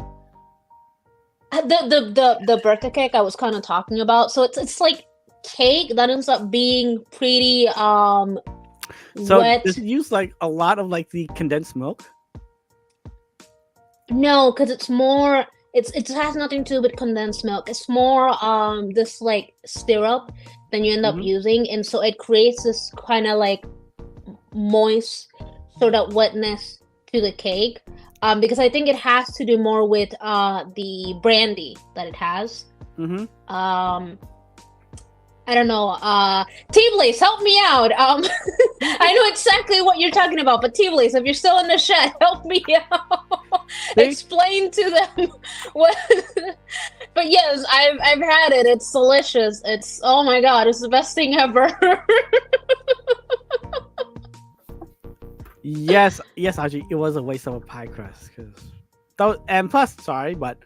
the birthday cake I was kind of talking about. So it's like cake that ends up being pretty So wet. does it use like a lot of like the condensed milk? No, because it's more. It has nothing to do with condensed milk. It's more this like syrup than you end up using, and so it creates this kind of like moist sort of wetness to the cake. Because I think it has to do more with the brandy that it has. I don't know. T-Blaze, help me out. I know exactly what you're talking about, but T-Blaze, if you're still in the shed, help me out. Explain to them what. But yes, I've had it. It's delicious. It's, oh my god, it's the best thing ever. Yes, Audrey, it was a waste of a pie crust, and plus, sorry, but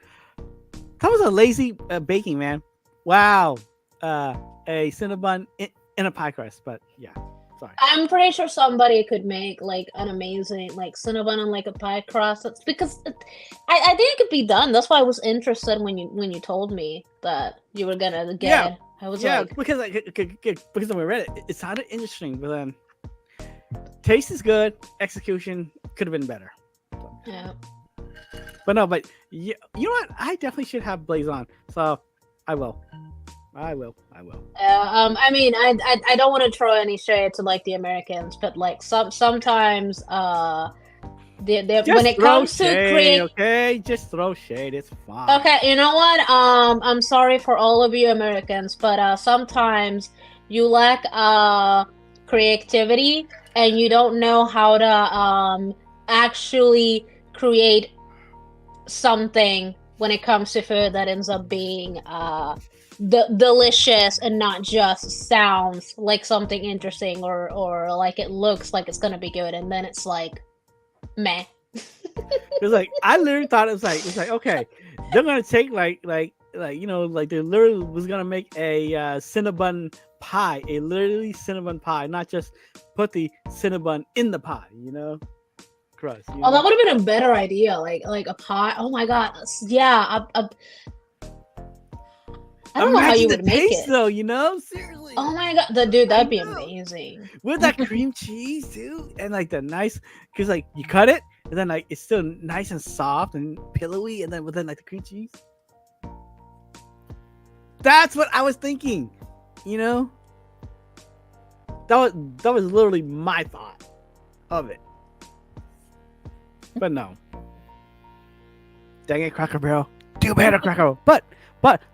that was a lazy baking, man. Wow, a Cinnabon in a pie crust, but yeah, sorry. I'm pretty sure somebody could make like an amazing like Cinnabon on like a pie crust. That's because I think it could be done. That's why I was interested when you told me that you were gonna get. Yeah. I was because when we read it, it sounded interesting, but then. Taste is good. Execution could have been better. Yeah. But no, you know what? I definitely should have Blaze on. So I will. I mean, I don't want to throw any shade to like the Americans, but like sometimes when it comes to create, okay, just throw shade. It's fine. Okay, you know what? I'm sorry for all of you Americans, but sometimes you lack creativity. And you don't know how to actually create something when it comes to food that ends up being delicious and not just sounds like something interesting or like it looks like it's gonna be good, and then it's like, meh. It's like I literally thought it's like okay, they're gonna take like they literally was gonna make a Cinnabon pie, a literally Cinnabon pie, not just put the Cinnabon in the pie, crust. Oh, that would have been a better idea, like a pie. Oh my god, yeah. I don't know how you would make it though, seriously. Oh my god, dude, that'd be amazing with that cream cheese too, and like the nice, because like you cut it and then like it's still nice and soft and pillowy, and then within like the cream cheese. That's what I was thinking. That was literally my thought of it. But no. Dang it, Cracker Barrel. Do better, Cracker Barrel.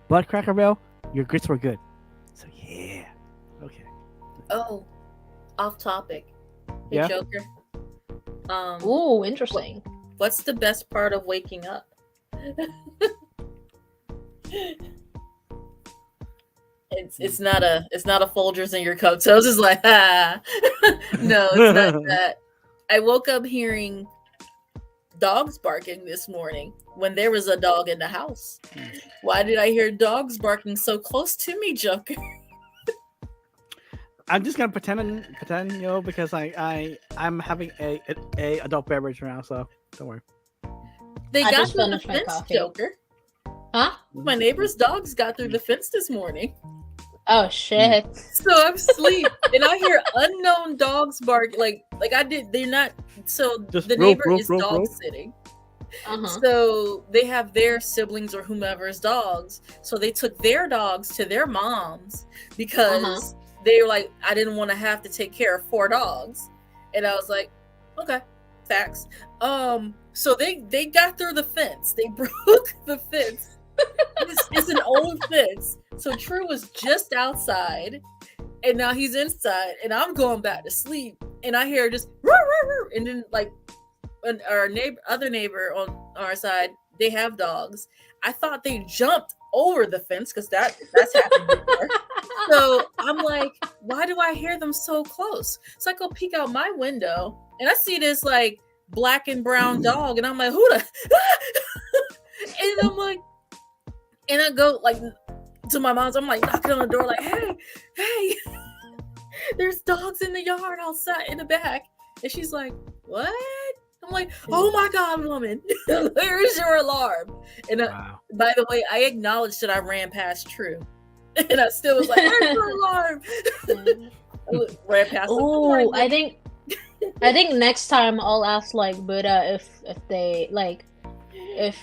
But Cracker Barrel, your grits were good. So yeah. Okay. Oh, off topic. Hey, Yeah. Joker. Ooh, interesting. What's the best part of waking up? It's not a Folgers in your cup. So I was just like, no, it's not that. I woke up hearing dogs barking this morning when there was a dog in the house? Why did I hear dogs barking so close to me, Joker? I'm just gonna pretend, because I'm having a adult beverage now, so don't worry. They I got just through the finished my fence, coffee. Joker. Huh? My neighbor's dogs got through the fence this morning. Oh shit! So I'm asleep and I hear unknown dogs bark. Like I did. They're not. So Just the roof, neighbor roof, is roof, dog roof. sitting. Uh-huh. So they have their siblings or whomever's dogs. So they took their dogs to their moms because they were like, I didn't want to have to take care of 4 dogs. And I was like, okay, facts. So they got through the fence. They broke the fence. It's an old fence. So True was just outside, and now he's inside, and I'm going back to sleep. And I hear just "Roo, roo, roo," and then like our other neighbor on our side, they have dogs. I thought they jumped over the fence because that's happened before. So I'm like, why do I hear them so close? So I go peek out my window, and I see this like black and brown dog, and I'm like, who the? And I'm like, and I go like to my mom's. I'm like knocking on the door, like, hey, there's dogs in the yard outside in the back, and she's like, what? I'm like, oh my God, woman, where is your alarm? And Wow. by the way, I acknowledged that I ran past True, and I still was like, where's your alarm? Ran past. Oh, I think next time I'll ask like Buddha if they like if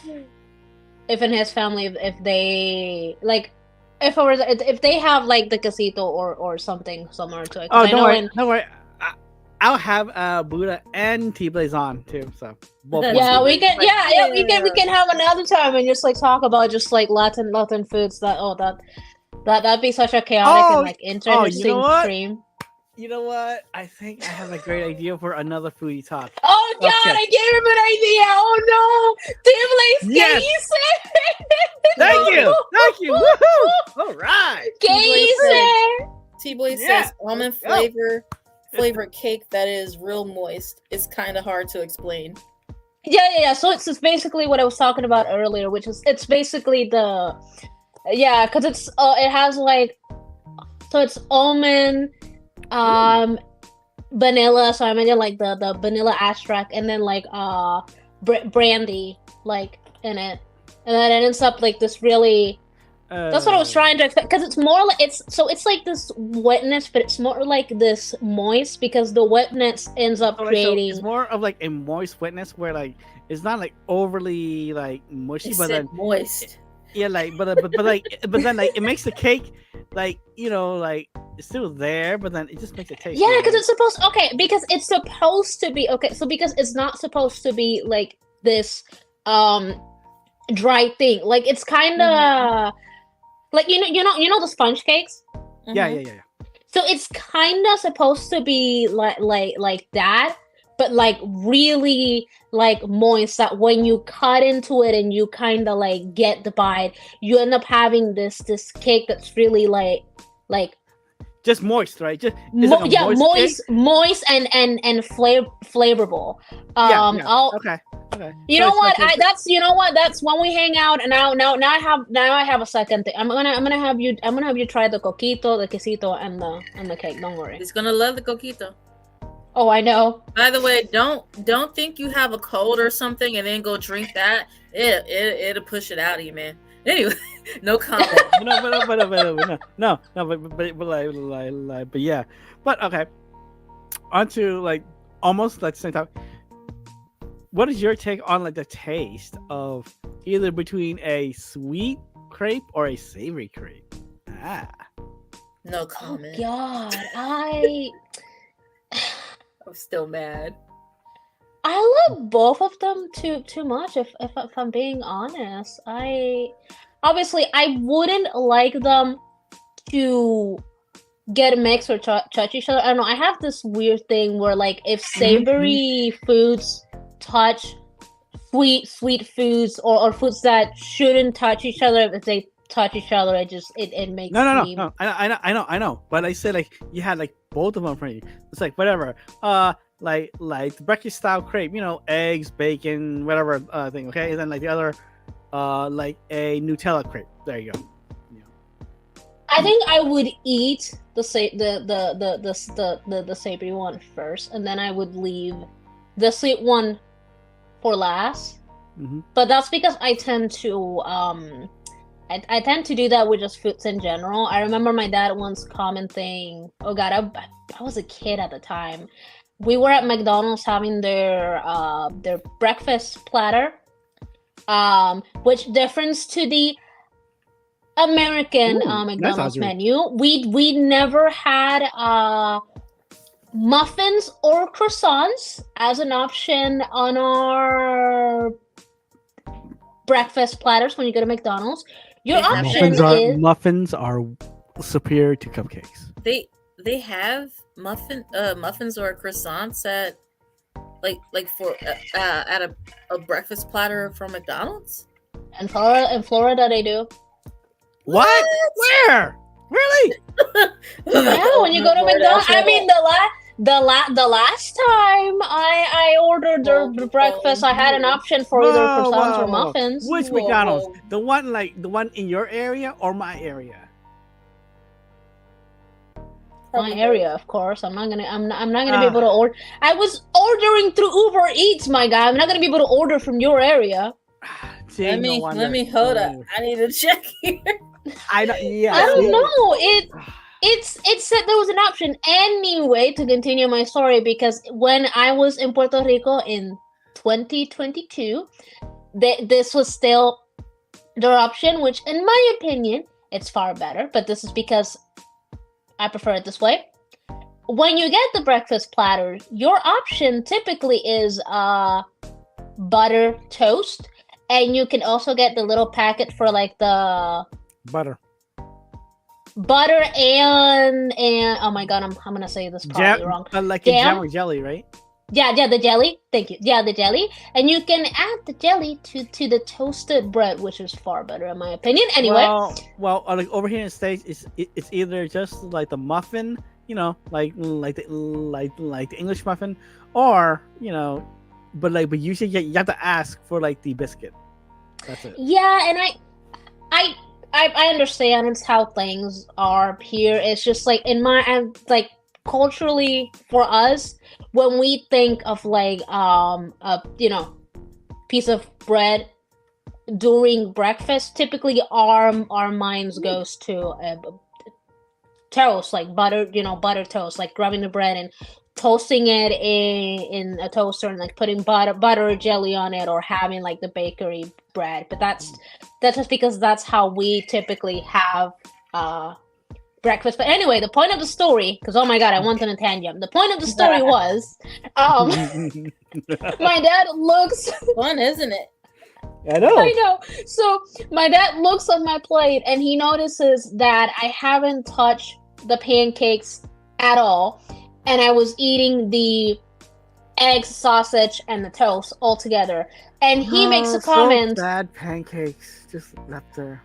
in his family if they like if they have like the casito or something similar to it. Oh, don't worry. I'll have Buddha and T-Blaze on too. So both yeah, ones. we can. Yeah, we can have another time and just like talk about just like Latin foods. That'd be such a chaotic and like interesting you know what? stream. You know what? I think I have a great idea for another foodie talk. Oh God, Okay. I gave him an idea. Oh no, T-Blaze, Yes. Thank you. Woohoo! All right. T-Blaze Yeah. says almond Let's flavored cake that is real moist. It's kind of hard to explain. Yeah. So it's basically what I was talking about earlier, which is it's basically because it's it has like so it's almond, vanilla. So I imagine like the vanilla extract, and then like brandy like in it, and then it ends up like this really. That's what I was trying to expect, because it's more like it's like this wetness, but it's more like this moist because the wetness ends up creating. So it's more of like a moist wetness where like it's not like overly like mushy, It but said then moist. yeah, like but then like it makes the cake like like it's still there, but then it just makes it taste. Yeah, because it's supposed because it's supposed to be so because it's not supposed to be like this dry thing. Like it's kind of. Like you know the sponge cakes? Yeah. So it's kind of supposed to be like that, but like really like moist. That when you cut into it and you kind of like get the bite, you end up having this cake that's really like just moist, right? Just moist and flavorable. Okay. You know what? That's when we hang out, and now I have a second thing. I'm gonna have you try the coquito, the quesito, and the cake. Don't worry. He's gonna love the coquito. Oh, I know. By the way, don't think you have a cold or something and then go drink that. It'll push it out of you, man. Anyway, no comment. But yeah. But okay. On to like almost like the same time. What is your take on like the taste of either between a sweet crepe or a savory crepe? No comment. Oh God, I'm still mad. I love both of them too much. If I'm being honest, I wouldn't like them to get mixed or touch each other. I don't know. I have this weird thing where like if savory foods touch sweet foods or foods that shouldn't touch each other, if they touch each other, it makes me... No. I know. But I said like you had like both of them for you. It's like whatever. like the breakfast style crepe, eggs, bacon, whatever thing. Okay, and then like the other, like a Nutella crepe. There you go. I think I would eat the savory one first, and then I would leave the sweet one for last. Mm-hmm. But that's because I tend to I tend to do that with just foods in general. I remember my dad once commenting, "Oh God, I was a kid at the time. We were at McDonald's having their breakfast platter, which difference to the American McDonald's menu. We never had muffins or croissants as an option on our breakfast platters when you go to McDonald's. Your option is muffins are superior to cupcakes. They have muffins or croissants at like for at a breakfast platter from McDonald's. In Florida, they do. What? Where? Really? Yeah, when you go to McDonald's. I mean, the last time I ordered their breakfast, I had an option for either croissants or muffins. Which McDonald's? The one in your area or my area? My area, of course. I'm not gonna be able to order. I was ordering through Uber Eats, my guy. I'm not gonna be able to order from your area. Gee, let me hold up. I need to check here. I don't know. It said there was an option anyway to continue my story, because when I was in Puerto Rico in 2022, this was still their option, which in my opinion, it's far better. But this is because I prefer it this way. When you get the breakfast platter, your option typically is butter toast, and you can also get the little packet for like the butter and oh my God, I'm gonna say this probably wrong. Like jam or jelly, right? Yeah, the jelly. Thank you. Yeah, the jelly, and you can add the jelly to the toasted bread, which is far better in my opinion. Anyway, well, like over here in the States, it's either just like the muffin, like the English muffin, or but usually you have to ask for like the biscuit. That's it. Yeah, and I understand it's how things are here. It's just like like culturally for us, when we think of like a piece of bread during breakfast, typically our minds goes to toast, like butter toast, like grabbing the bread and toasting it in a toaster and like putting butter or jelly on it, or having like the bakery bread. But that's just because that's how we typically have breakfast. But anyway, the point of the story, because oh my God, I went on a tangent. The point of the story was my dad looks fun, isn't it? I know. So my dad looks at my plate and he notices that I haven't touched the pancakes at all, and I was eating the eggs, sausage, and the toast all together. And he makes a comment. So bad pancakes just left there.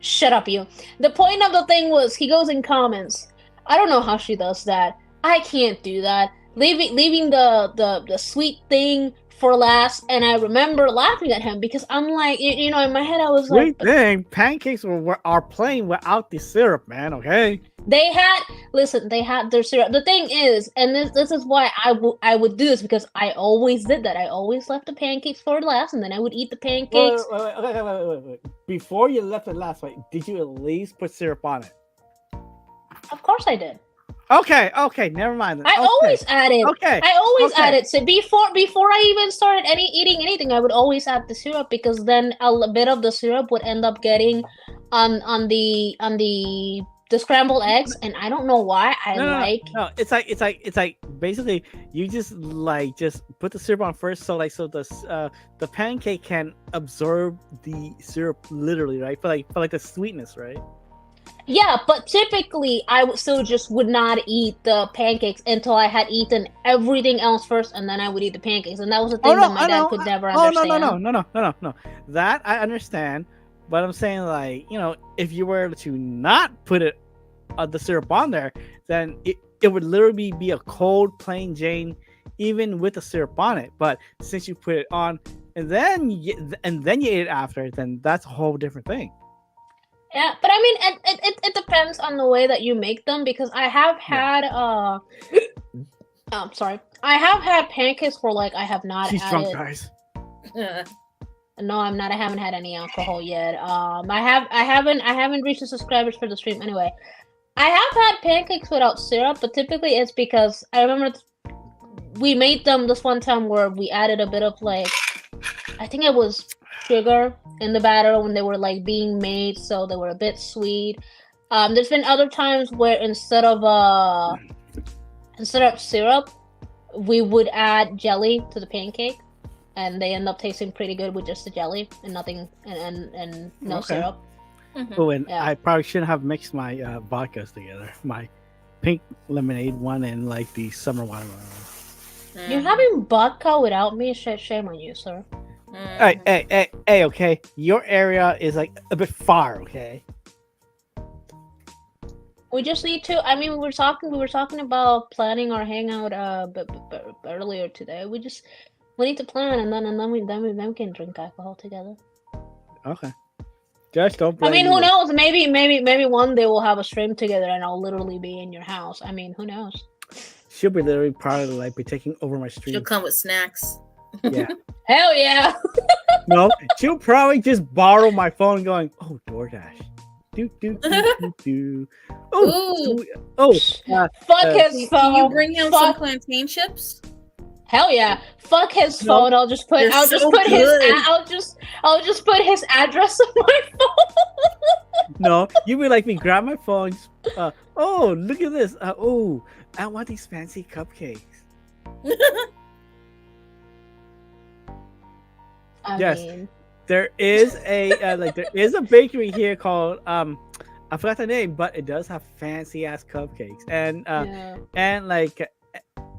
Shut up, you. The point of the thing was, he goes in comments, I don't know how she does that. I can't do that. Leaving the sweet thing for last. And I remember laughing at him because I'm like, in my head I was like, sweet thing. Pancakes are plain without the syrup, man. Okay. They had their syrup. The thing is, and this is why I would do this, because I always did that. I always left the pancakes for last, and then I would eat the pancakes. Wait. Before you left it last, did you at least put syrup on it? Of course I did. Okay, never mind. I always added. Okay. I always added. So before I even started eating anything, I would always add the syrup, because then a bit of the syrup would end up getting on the scrambled eggs, and I don't know why No, it's like basically you just put the syrup on first, so the pancake can absorb the syrup literally, right? For the sweetness, right? Yeah, but typically I would not eat the pancakes until I had eaten everything else first, and then I would eat the pancakes, and that was the thing that my dad could never understand. No. That I understand, but I'm saying if you were to not put the syrup on there, then it would literally be a cold plain Jane even with the syrup on it. But since you put it on and then you ate it after, then that's a whole different thing. Yeah, but I mean, it depends on the way that you make them, because I have had sorry, I have had pancakes where like I have not She's drunk, added. guys. No, I'm not. I haven't had any alcohol yet. I haven't reached the subscribers for the stream anyway. I have had pancakes without syrup, but typically it's because I remember we made them this one time where we added a bit of like, I think it was sugar in the batter when they were like being made, so they were a bit sweet. There's been other times where instead of syrup, we would add jelly to the pancake, and they end up tasting pretty good with just the jelly and nothing and no syrup. Mhm. Oh, and I probably shouldn't have mixed my vodkas together. My pink lemonade one and like the summer watermelon. You're having vodka without me? Shame on you, sir. Hey, okay. Your area is like a bit far, okay? We just need to. I mean, we were talking about planning our hangout earlier today. We need to plan, and then we can drink alcohol together. Okay. Just don't blame I mean, me. who knows? Maybe one day we'll have a stream together, and I'll literally be in your house. I mean, who knows? She'll be literally probably like be taking over my stream. She'll come with snacks. Yeah. Hell yeah! No, she'll probably just borrow my phone, going, "Oh, DoorDash, do. Oh, Fuck his phone. Can you bring him some Fuck. plantain chips? Hell yeah! Fuck his No. phone. I'll just put They're his so good. I'll just put his address on my phone. no, you be like me. Grab my phone. Oh, look at this. Oh, I want these fancy cupcakes. Yes. mean, There is a there is a bakery here called I forgot the name, but it does have fancy ass cupcakes and yeah. and like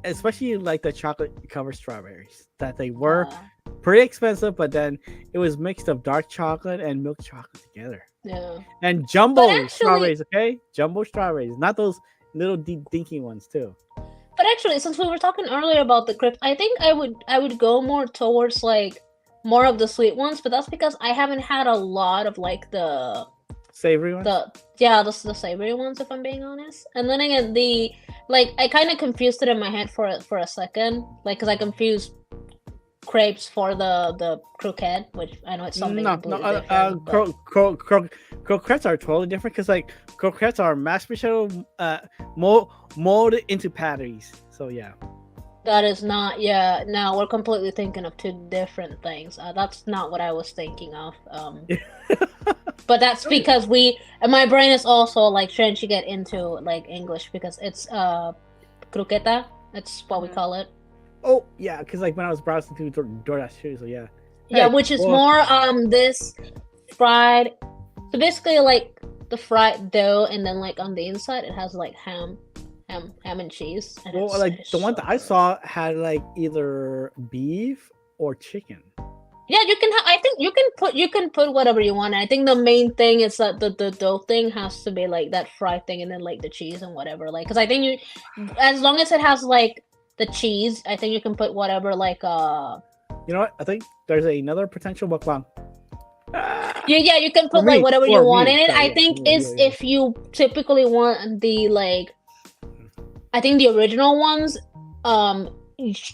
especially like the chocolate covered strawberries that they were pretty expensive, but then it was mixed of dark chocolate and milk chocolate together. Yeah. And jumbo But actually- strawberries, okay? Jumbo strawberries, not those little dinky ones too. But actually, since we were talking earlier about the crisp, I think I would go more towards like more of the sweet ones, but that's because I haven't had a lot of like the Savory ones. the savory ones, if I'm being honest. And then again, I kind of confused it in my head for a second, like because I confused crepes for the croquette, which I know it's something completely different. but- Croquettes are totally different because like croquettes are mashed potato molded into patties. So yeah. That is not, yeah. No, we're completely thinking of two different things. That's not what I was thinking of. But that's because my brain is also like trying to get into like English because it's croqueta. That's what we call it. Oh yeah, because like when I was browsing through DoorDash too, so yeah. Yeah, Hey, which is well- more this fried. So basically, like the fried dough, and then like on the inside, it has like ham and cheese. And Well, like the one that I saw had like either beef or chicken. Yeah, you can. I think you can put whatever you want. I think the main thing is that the dough thing has to be like that fried thing, and then like the cheese and whatever. Like, because I think as long as it has like the cheese, I think you can put whatever like You know what? I think there's another potential mukbang. Yeah, you can put For me, like whatever you for want me, in it. sorry, I yeah, think yeah, is yeah. if you typically want the like, I think the original ones,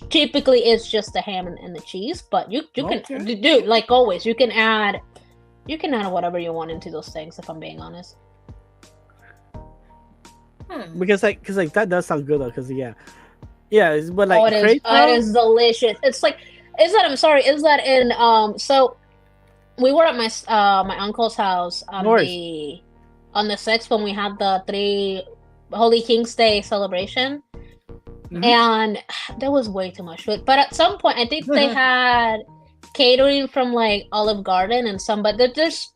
typically it's just the ham and the cheese. But you Okay. can do like always. You can add whatever you want into those things. If I'm being honest. Because that does sound good though. Because but like Oh, it is. crepe, It is delicious. It's like, is that in so we were at my uncle's house on North. the 6th when we had the 3 Holy King's Day celebration. Mhm. And there was way too much food. But at some point I think they had catering from like Olive Garden and some, but there's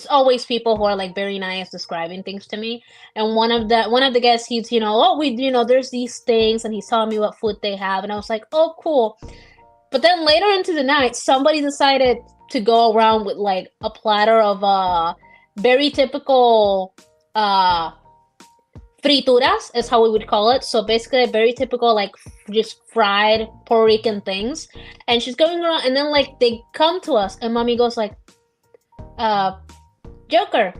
always people who are like very nice describing things to me. And one of the guests, he's there's these things, and he's telling me what food they have, and I was like, oh cool. But then later into the night, somebody decided to go around with like a platter of very typical frituras is how we would call it. So basically, very typical, like just fried Puerto Rican things. And she's going around, and then like they come to us, and mommy goes like, Joker,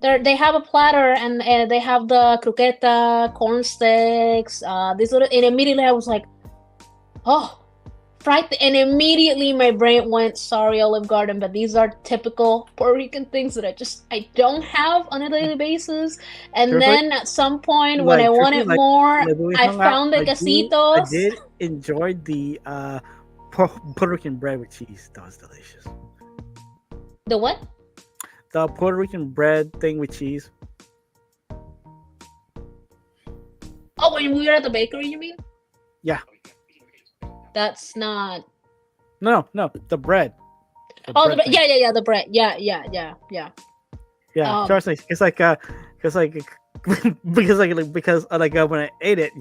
they have a platter, and they have the croqueta, corn sticks, this little, and immediately I was like, oh, fried, and immediately my brain went, sorry, Olive Garden, but these are typical Puerto Rican things that I don't have on a daily basis. And Truthfully, then at some point when like, I wanted like, more, when we I hung out, found the I casitos. did enjoy the Puerto Rican bread with cheese. That was delicious. The what? The Puerto Rican bread thing with cheese. Oh, when we were at the bakery, you mean? Yeah. That's not. No, the bread. Oh, bread thing. yeah, the bread. Yeah. Yeah, trust me. It's like because when I ate it,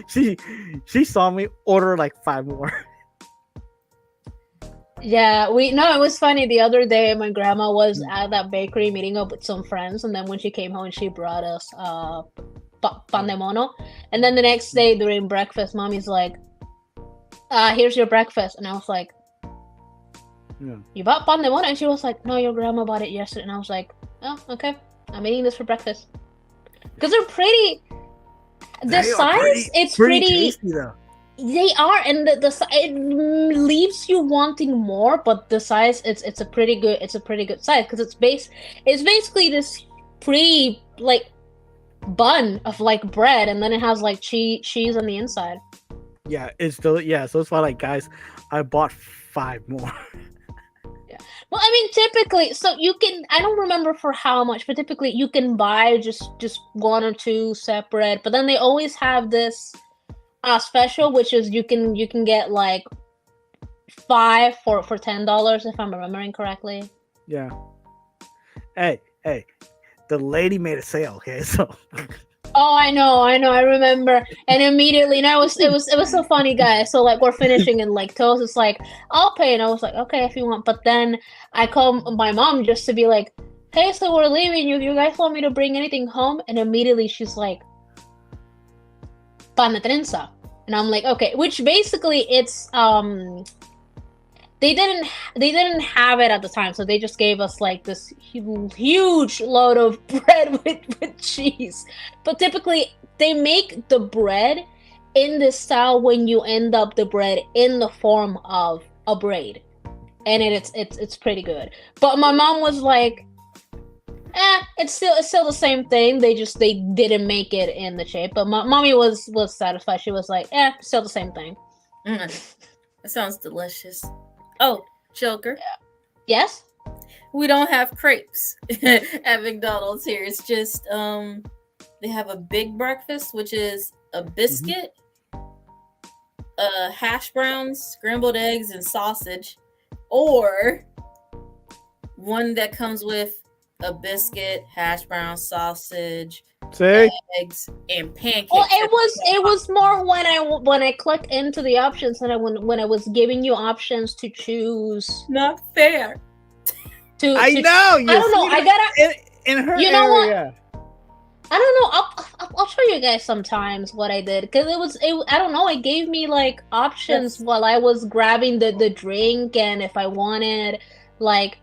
she saw me order like 5 more. Yeah, it was funny. The other day, my grandma was at that bakery meeting up with some friends, and then when she came home, she brought us pan de mono. And then the next day during breakfast, mommy's like, here's your breakfast. And I was like, you bought pan de mono? And she was like, no, your grandma bought it yesterday. And I was like, oh, okay, I'm eating this for breakfast. Because they're pretty. The size, it's pretty tasty though. They are, and the it leaves you wanting more, but the size, it's a pretty good size, because it's basically this pretty like bun of like bread, and then it has like cheese on the inside. Yeah, it's still, yeah. So it's why, like, guys, I bought 5 more. Yeah. Well, I mean, typically, so you can, I don't remember for how much, but typically you can buy just 1 or 2 separate. But then they always have this special, which is you can get like 5 for $10, if I'm remembering correctly. Yeah. Hey, the lady made a sale. Okay, so. Oh, I know, I remember. And immediately, and it was so funny, guys. So like we're finishing, and like Toast is like, I'll pay, and I was like, okay, if you want. But then I call my mom just to be like, hey, so we're leaving. You guys want me to bring anything home? And immediately she's like, pan de trenza. And I'm like, okay, which basically it's they didn't have it at the time, so they just gave us like this huge load of bread with cheese. But typically they make the bread in this style when you end up the bread in the form of a braid, and it's pretty good. But my mom was like, it's still the same thing. They didn't make it in the shape. But mommy was satisfied. She was like, still the same thing. That sounds delicious. Oh, Joker. Yes? We don't have crepes at McDonald's here. It's just they have a big breakfast, which is a biscuit, hash browns, scrambled eggs, and sausage, or one that comes with a biscuit, hash brown, sausage, eggs, and pancakes. Well, it was more when I clicked into the options, and when I was giving you options to choose. Not fair. I know. I don't know. I gotta in her you know area. What? I don't know. I'll show you guys sometimes what I did, because I don't know. It gave me like options while I was grabbing the drink, and if I wanted like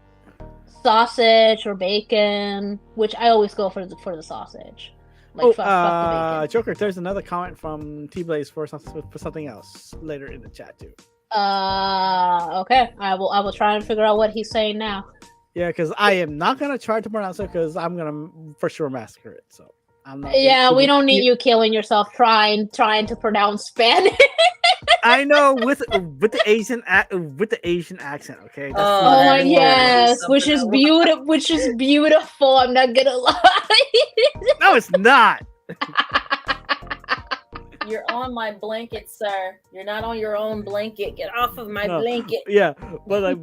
sausage or bacon, which I always go for the sausage. Like, fuck the bacon. Joker, there's another comment from T-Blaze for something else later in the chat too. Okay. I will try and figure out what he's saying now. Yeah, because I am not gonna try to pronounce it, because I'm gonna for sure massacre it. So I'm not. Yeah, we don't need you killing yourself trying to pronounce Spanish. I know, with the Asian accent. Okay. Oh my yes, which is beautiful. Which is beautiful. I'm not gonna lie. No, it's not. You're on my blanket, sir. You're not on your own blanket. Get off of my blanket. Yeah, but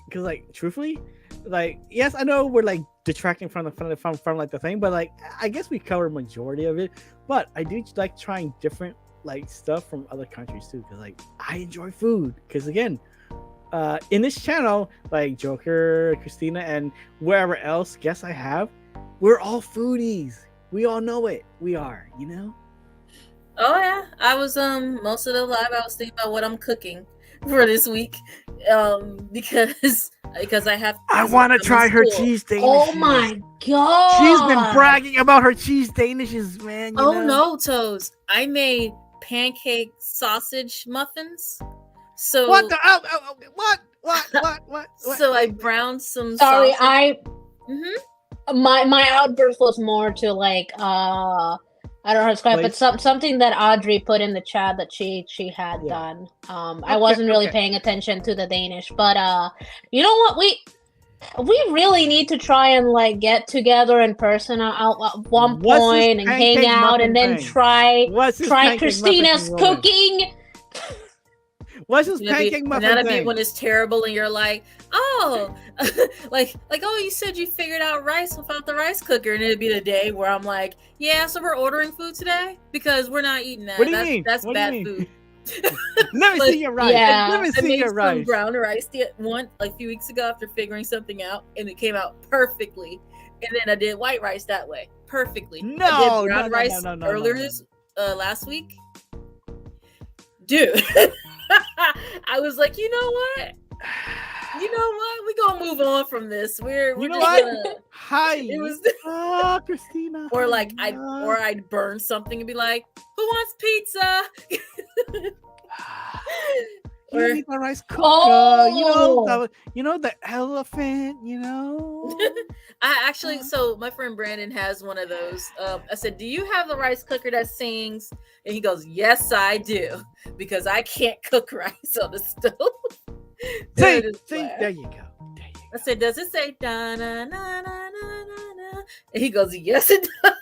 because like truthfully, like, yes, I know we're like detracting from like the thing, but like I guess we covered majority of it. But I do like trying different like stuff from other countries too, because like I enjoy food. Because again, in this channel, like Joker, Christina, and wherever else guests I have, we're all foodies. We all know it. We are, you know. Oh yeah, I was most of the live I was thinking about what I'm cooking for this week, because I have. I want to try her cheese danishes. Oh my god! She's been bragging about her cheese danishes, man. You know? No, Toes! I made pancake sausage muffins. So what the? What? So I browned some. Sorry, sausage. My outburst was more to like I don't know how to describe it, but something that Audrey put in the chat that she had done. I wasn't really paying attention to the Danish, but you know what, we really need to try and like get together in person at one point and hang out and then try Christina's cooking. What's this pancake muffin that'll thing? be when it's terrible and you're like, oh, like oh, you said you figured out rice without the rice cooker, and it'd be the day where I'm like, yeah, so we're ordering food today because we're not eating that. What do you mean? That's bad food. Let me see your rice. Yeah. Let me see your rice. I made some brown rice a few weeks ago after figuring something out, and it came out perfectly. And then I did white rice that way perfectly. I did brown rice earlier this last week, dude. I was like, you know what? We gonna move on from this. We're you know just what? gonna... Hi. It was Christina. Or like I'd burn something and be like, who wants pizza? You need the rice cooker. Oh! You know the elephant. You know. I actually, so my friend Brandon has one of those. I said, "Do you have the rice cooker that sings?" And he goes, "Yes, I do, because I can't cook rice on the stove." See, there you go. I said, "Does it say da na na na na na na?" And he goes, "Yes, it does."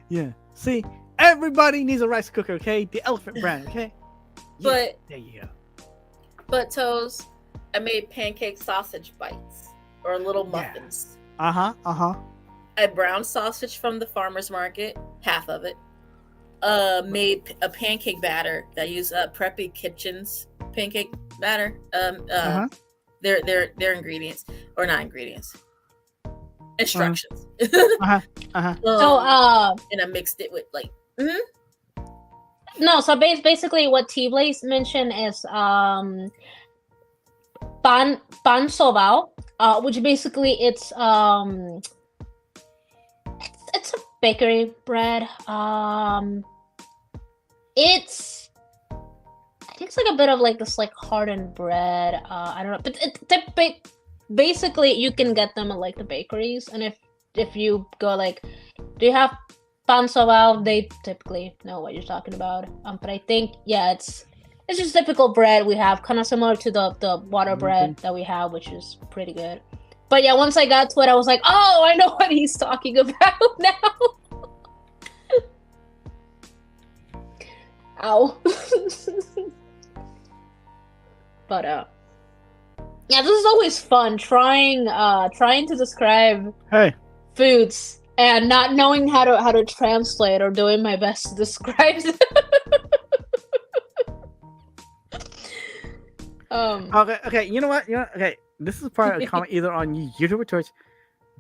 Yeah. See, everybody needs a rice cooker. Okay, the elephant brand. Okay. Yeah, but there you go. But Toes, I made pancake sausage bites or little muffins. Yeah. I browned sausage from the farmer's market, half of it. Made a pancake batter that used Preppy Kitchen's pancake batter. Their ingredients, or not ingredients, instructions. So and I mixed it with like. No, so basically what T-Blaze mentioned is pan sobao, which basically it's a bakery bread. It's I think it's like a bit of like this like hardened bread. I don't know, but basically you can get them at like the bakeries, and if you go like, do you have pan sobao, they typically know what you're talking about. But I think it's just typical bread we have, kind of similar to the water bread that we have, which is pretty good. But yeah, once I got to it, I was like, oh, I know what he's talking about now. Ow. But yeah, this is always fun trying to describe foods and not knowing how to translate or doing my best to describe them. Okay. You know what? Okay. This is part of a comment either on YouTube or Twitch,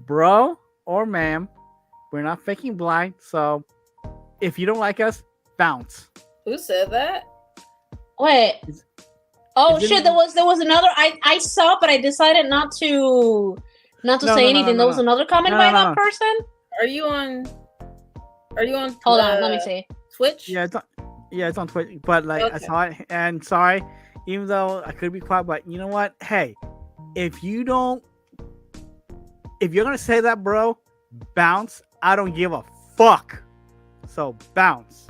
bro or ma'am. We're not faking blind, so if you don't like us, bounce. Who said that? Wait. Oh shit! There was another. I saw, but I decided not to say anything. There was another comment by that person. Are you on? Hold on, let me see. Twitch? Yeah, it's on Twitch. But like, I saw it, and sorry, even though I could be quiet, but you know what? Hey, if you're gonna say that, bro, bounce. I don't give a fuck. So bounce.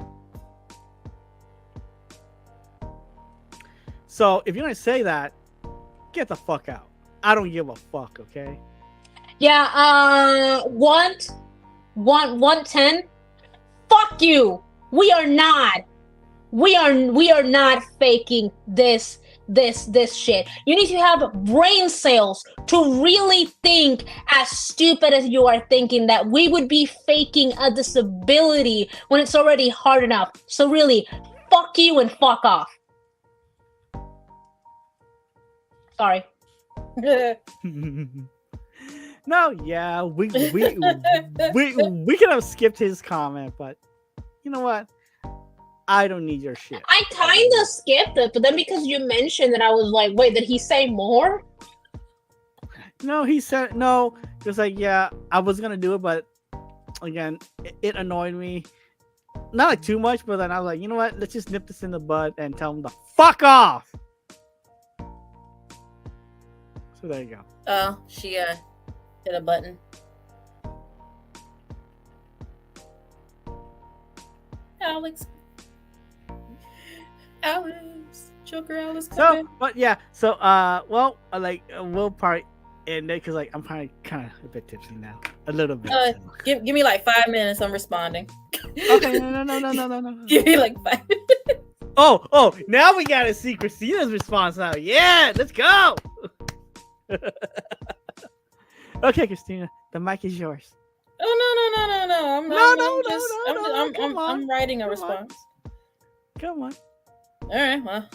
So if you're gonna say that, get the fuck out. I don't give a fuck. Okay. Yeah. 110. Fuck you. We are not faking this shit. You need to have brain cells to really think as stupid as you are thinking that we would be faking a disability when it's already hard enough. So really, fuck you and fuck off. Sorry. No, yeah, we could have skipped his comment, but you know what? I don't need your shit. I kind of skipped it, but then because you mentioned it, I was like, wait, did he say more? No, he said no. He was like, yeah, I was gonna do it, but again, it annoyed me. Not like too much, but then I was like, you know what? Let's just nip this in the bud and tell him to fuck off. So there you go. Oh, she hit a button. Alex, Joker Alex. So, but yeah, so we'll probably end it because like I'm kind of a bit tipsy now, a little bit. So. Give me like 5 minutes. I'm responding. Okay, no. Give me like 5 minutes. Oh, now we gotta see Christina's response now. Yeah, let's go. Okay, Christina, the mic is yours. Oh no! I'm writing a response. Come on. All right. Well,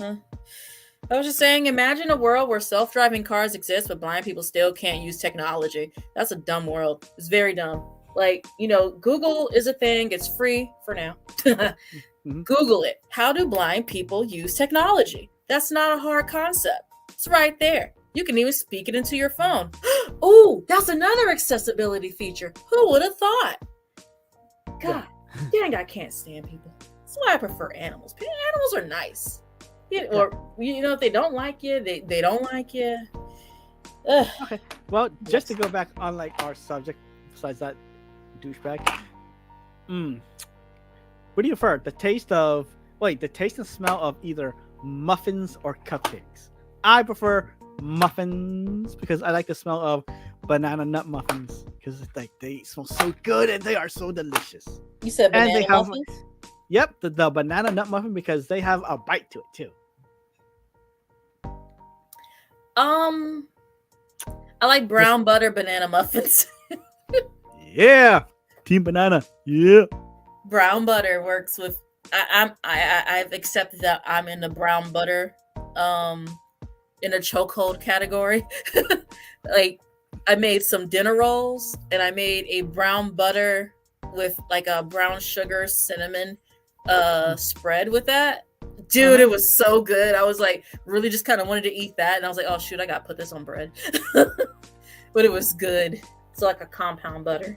I was just saying, imagine a world where self-driving cars exist, but blind people still can't use technology. That's a dumb world. It's very dumb. Like, Google is a thing. It's free for now. Mm-hmm. Google it. How do blind people use technology? That's not a hard concept. It's right there. You can even speak it into your phone. Ooh, that's another accessibility feature. Who would have thought? God, dang, I can't stand people. That's why I prefer animals. Animals are nice. Or, if they don't like you, they don't like you. Ugh. Okay. Well, just to go back on like our subject, besides that douchebag. What do you prefer? The taste and smell of either muffins or cupcakes. I prefer muffins because I like the smell of banana nut muffins because it's like they smell so good and they are so delicious. You said banana muffins? Yep, the banana nut muffin because they have a bite to it too. I like brown butter banana muffins. Yeah, Team Banana. Yeah. Brown butter works with. I've accepted that I'm in the brown butter, in a chokehold category. Like, I made some dinner rolls and I made a brown butter with like a brown sugar cinnamon spread with that. Dude, it was so good. I was like, really just kind of wanted to eat that. And I was like, oh shoot, I got to put this on bread. But it was good. It's like a compound butter.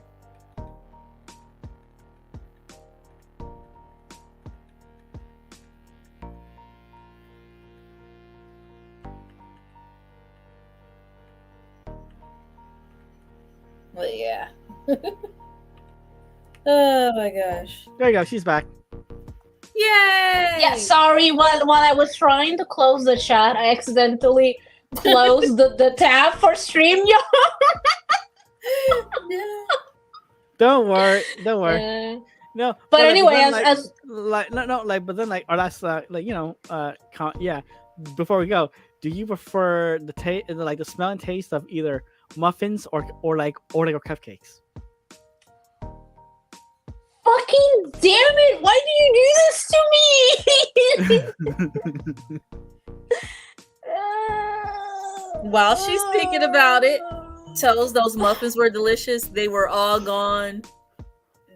But yeah. Oh my gosh. There you go. She's back. Yay! Yeah, sorry. While I was trying to close the chat, I accidentally closed the tab for StreamYard. No. Don't worry. No. But anyway, before we go, do you prefer the smell and taste of either muffins or cupcakes? Fucking damn it! Why do you do this to me? While she's thinking about it, tells those muffins were delicious. They were all gone.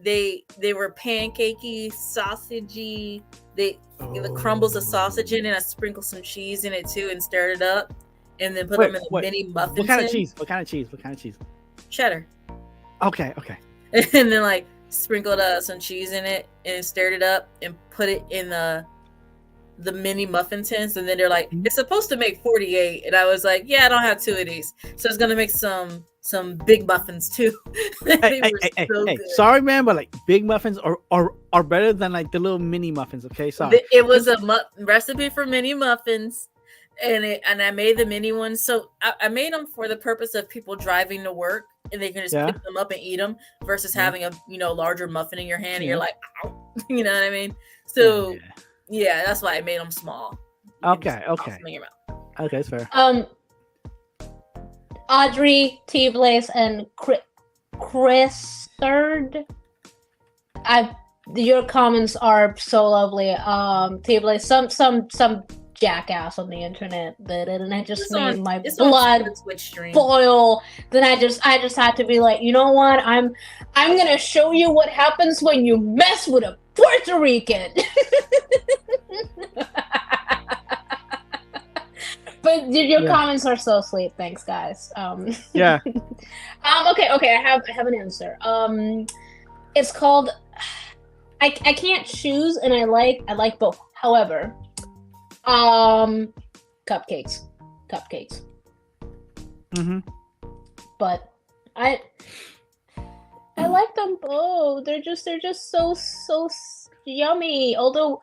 They were pancakey, sausagey. The crumbles of sausage in it. I sprinkled some cheese in it too and stirred it up, and then put them in the mini muffins. What kind of cheese? What kind of cheese? Cheddar. Okay. And then like sprinkled some cheese in it and stirred it up and put it in the mini muffin tins. And then they're like, it's supposed to make 48, and I was like, yeah, I don't have 2 of these, so it's gonna make some big muffins too. Hey, sorry man, but like big muffins are better than like the little mini muffins. Okay, sorry. It was a recipe for mini muffins, and I made the mini ones. So I made them for the purpose of people driving to work, and they can just pick them up and eat them versus having a larger muffin in your hand and you're like, ow. You know what I mean? So yeah, that's why I made them small. Okay, that's fair. Audrey, T-Blaze, and Chris Your comments are so lovely. T-Blaze, some jackass on the internet did it, and I just made my it's blood on Twitch stream. boil. Then I just had to be like, you know what? I'm gonna show you what happens when you mess with a Puerto Rican. But your comments are so sweet. Thanks, guys. Yeah. Okay. I have an answer. It's called. I can't choose, and I like both. However, cupcakes. Mm-hmm. But I like them both. They're just so yummy. Although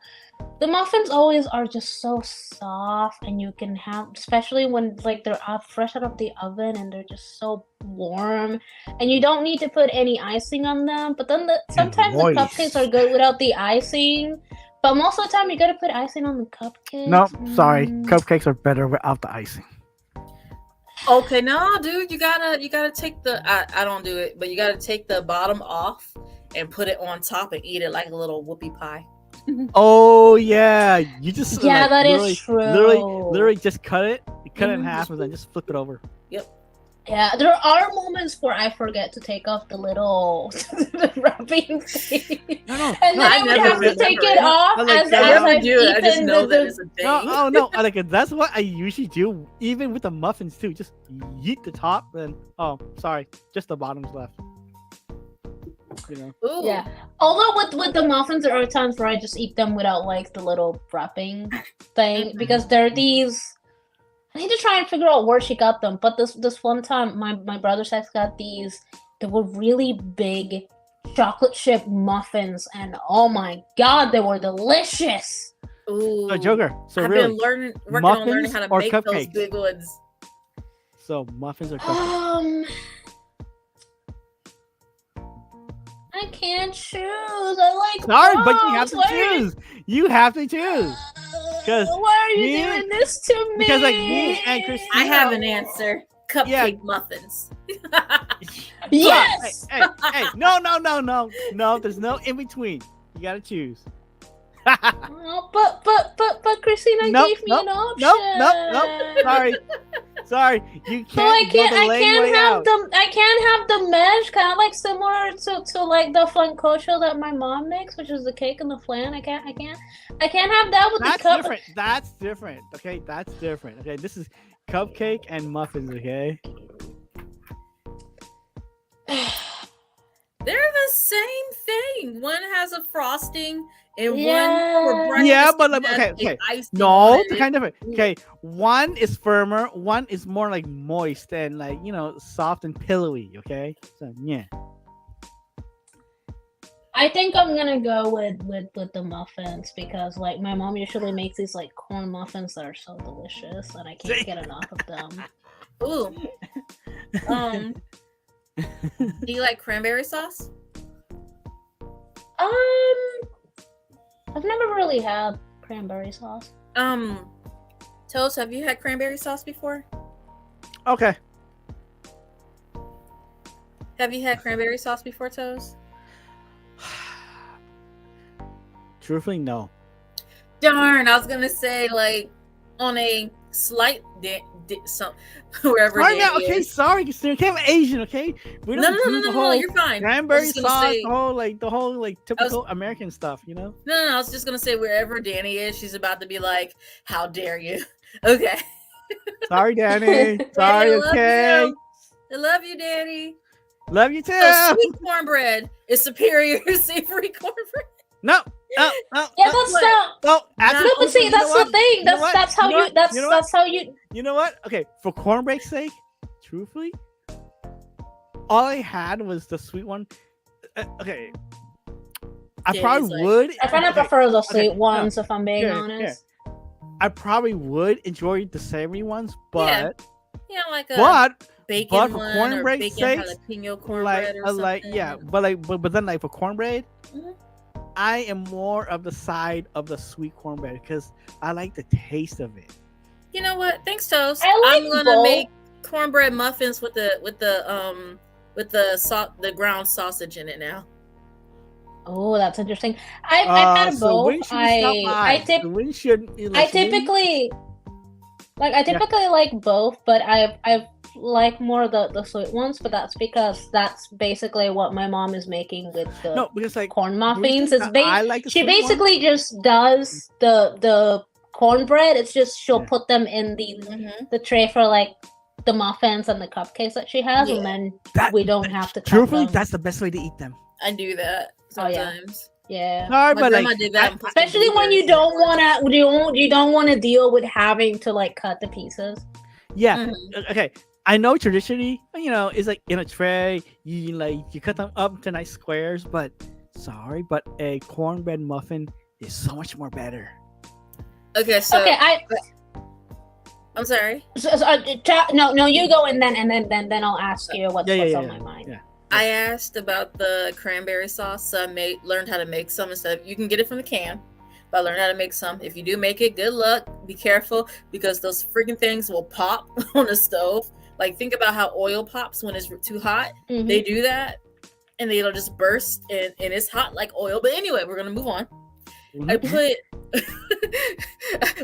the muffins always are just so soft, and you can have, especially when like they're fresh out of the oven and they're just so warm, and you don't need to put any icing on them. But then sometimes the cupcakes are good without the icing. But most of the time, you gotta put icing on the cupcakes. No, sorry, cupcakes are better without the icing. Okay, no, dude, you gotta take the. I don't do it, but you gotta take the bottom off and put it on top and eat it like a little whoopie pie. Oh yeah, you just that is true. Literally just cut it in half and then just flip it over. Yep. Yeah, there are moments where I forget to take off the little wrapping thing. No, and then I would have to take it off as I do it. I just know that it's a thing. No, like that's what I usually do, even with the muffins too. Just yeet the top, and sorry, just the bottom's left. You know. Ooh. Yeah. Although with the muffins, there are times where I just eat them without like the little wrapping thing because they're these. I need to try and figure out where she got them. But this one time, my brother's ex got these. They were really big chocolate chip muffins, and oh my god, they were delicious. Ooh, Joker. So I've really, been working on learning how to make cupcakes? those big ones. So muffins or cupcakes? I can't choose. I like. Sorry, both. but you have to choose. You have to choose. Why are you doing this to me? Because like me and Christina, I have an answer. Cupcake muffins. Yes. Hey, no. There's no in between. You gotta choose. Oh, but Christina gave me an option. Nope. Sorry, you can't. So I can't have the mesh, kind of like similar to like the flancocho that my mom makes, which is the cake and the flan. I can't have that with the cup. That's different. Okay, that's different. Okay, this is cupcake and muffins. Okay. They're the same thing. One has a frosting and one for breakfast. Yeah, but like, okay. No, it's kind of different. Mm. Okay, one is firmer, one is more like moist and like soft and pillowy. Okay, so yeah. I think I'm gonna go with the muffins because like my mom usually makes these like corn muffins that are so delicious and I can't get enough of them. Ooh. Do you like cranberry sauce? I've never really had cranberry sauce. Toast, have you had cranberry sauce before? Okay. Have you had cranberry sauce before, Toast? Truthfully, no. Darn, I was gonna say like on a slight wherever. Right now, okay, sorry, you can't have Asian, okay? We don't do the whole you're fine. cranberry sauce, the whole typical American stuff, No, I was just gonna say wherever Danny is, she's about to be like, "How dare you?" Okay. Sorry, Danny. Sorry, okay. I love you, Danny. Love you too. So sweet cornbread is superior to savory cornbread. No. Yeah, that's not. No, but see, that's the thing. That's how you. That's how you. You know what? Okay, for cornbread's sake, truthfully, all I had was the sweet one. Okay, I probably would. I kind of prefer the sweet ones, if I'm being honest. I probably would enjoy the savory ones, but like a bacon but for one cornbread's sake, jalapeno cornbread or something. but then for cornbread. Mm-hmm. I am more of the side of the sweet cornbread because I like the taste of it. You know what? Thanks, Toast. I'm gonna make cornbread muffins with the ground sausage in it now. Oh, that's interesting. I've had So both. when should we stop by? So when should I typically like both, but I like more the sweet ones, but that's because that's basically what my mom is making with the No, because like corn the reason muffins. It's that I like the she sweet one. basically just does the cornbread. It's just she'll Yeah. put them in the tray for like the muffins and the cupcakes that she has, and then we don't have to cut Truthfully, them. that's the best way to eat them. I do that Oh, yeah. sometimes. Yeah. Sorry, My but grandma like, did that. Especially when you don't wanna deal with having to like cut the pieces. yeah, okay. I know traditionally, it's like in a tray. You cut them up to nice squares, but sorry, but a cornbread muffin is so much more better. Okay, so Okay, I'm sorry. No, you go and then I'll ask you what's on my mind. Yeah. I asked about the cranberry sauce. So I learned how to make some instead of, you can get it from the can, but I learned how to make some. If you do make it, good luck. Be careful because those freaking things will pop on the stove. Like, think about how oil pops when it's too hot. Mhm. They do that and it'll just burst and it's hot like oil. But anyway, we're going to move on. I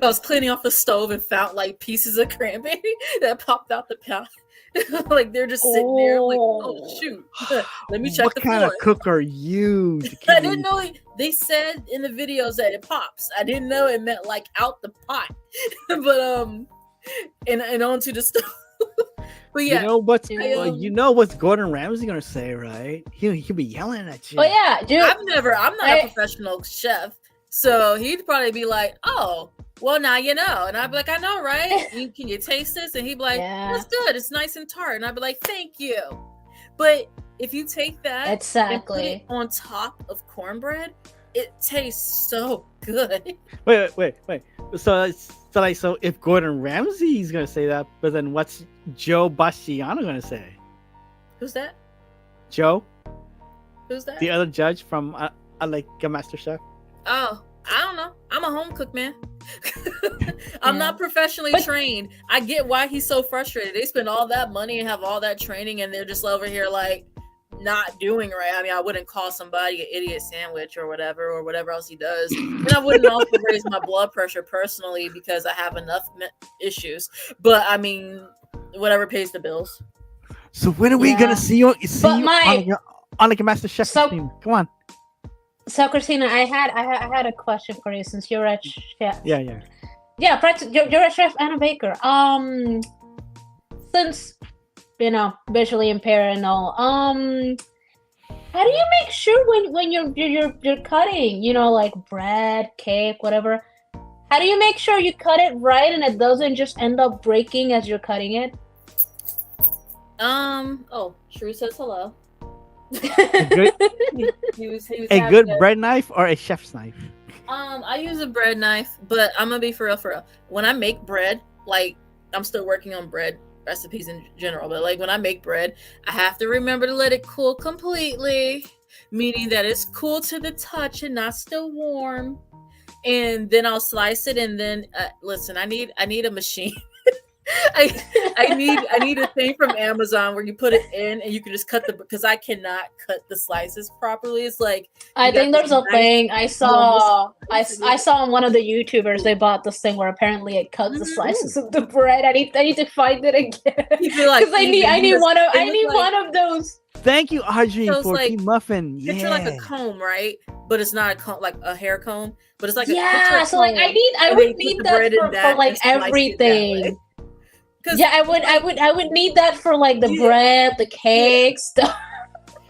was cleaning off the stove and found like pieces of cranberry that popped out the pot. Like they're just sitting there. I'm like, oh shoot. Let me check What the kind floor. of cook are you? I didn't know they said in the videos that it pops. I didn't know it meant like out the pot. But and onto the stove. But yeah, you know what's Gordon Ramsay gonna say, right? He'll be yelling at you. Oh yeah, dude. I'm not a professional chef, so he'd probably be like, "Oh, well now you know," and I'd be like, "I know, right? Can you taste this?" And he'd be like, "That's good. It's nice and tart." And I'd be like, "Thank you." But if you take that and put it on top of cornbread, it tastes so good. Wait. So if Gordon Ramsay's gonna say that, but then what's Joe Bastiano gonna say? Who's that? Joe? Who's that? The other judge from like a Master Chef. Oh, I don't know. I'm a home cook, man. I'm not professionally trained. I get why he's so frustrated. They spend all that money and have all that training, and they're just over here like not doing right. I mean, I wouldn't call somebody an idiot sandwich or whatever else he does. And I wouldn't also raise my blood pressure personally because I have enough issues. But I mean, whatever pays the bills. So when are we gonna see you on like a Master Chef team? Come on. So Christina, I had a question for you since you're a chef. Yeah. You're a chef and a baker. Since visually impaired and all, how do you make sure when you're cutting, like bread, cake, whatever? How do you make sure you cut it right and it doesn't just end up breaking as you're cutting it? Oh, Shrew says hello. A good bread knife or a chef's knife? I use a bread knife, but I'm gonna be for real. When I make bread, like I'm still working on bread recipes in general, but like when I make bread, I have to remember to let it cool completely, meaning that it's cool to the touch and not still warm. And then I'll slice it, and then listen, I need a machine. I need a thing from Amazon where you put it in and you can just cut because I cannot cut the slices properly. It's like I think there's a thing I saw on one of the YouTubers. They bought this thing where apparently it cuts the slices of the bread. I need to find it again because I need one of those. Thank you, Audrey, for Team Muffin. Picture like a comb, right? But it's not a comb, like a hair comb. But it's like so like I would need that for like everything. I would need that for like the bread, the cake stuff.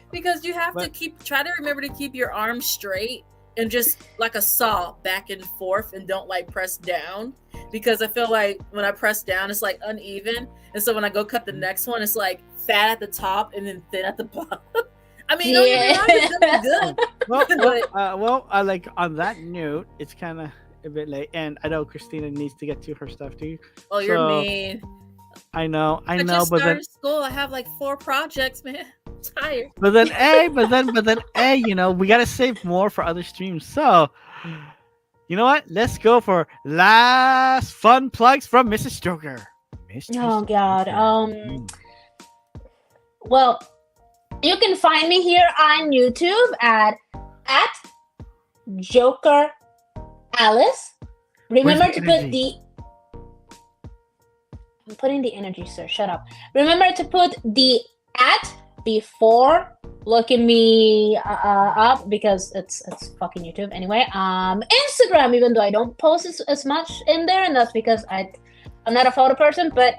Because you have to try to remember to keep your arms straight and just like a saw back and forth and don't like press down. Because I feel like when I press down, it's like uneven. And so when I go cut the next one, it's like fat at the top and then thin at the bottom. I mean, it's good. Well, like on that note, it's kind of a bit late, and I know Christina needs to get to her stuff too. Oh, you're mean. I know, I just started school. I have like 4 projects, man. I'm tired. But then, we gotta save more for other streams. So, you know what? Let's go for last fun plugs from Mrs. Stroker. Oh God. Well, you can find me here on YouTube at at Joker Alice. Remember to put the. I'm putting the energy, sir. Shut up. Remember to put the at before looking me up because it's fucking YouTube anyway. Instagram, even though I don't post as much in there, and that's because I'm not a photo person, but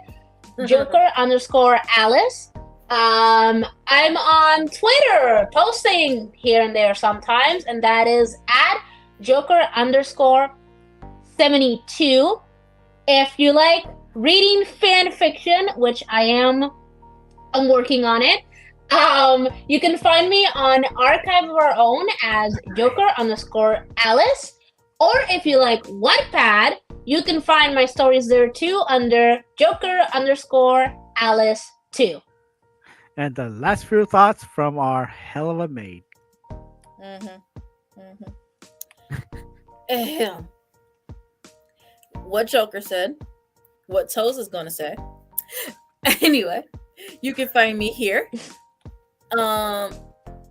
Joker_Alice. I'm on Twitter posting here and there sometimes, and that is at Joker_72. If you like reading fan fiction, which I'm working on it. You can find me on Archive of Our Own as Joker_Alice. Or if you like Wattpad, you can find my stories there too under Joker_Alice 2. And the last few thoughts from our hell of a maid. Ahem. What Joker said, what Toes is going to say. Anyway, you can find me here.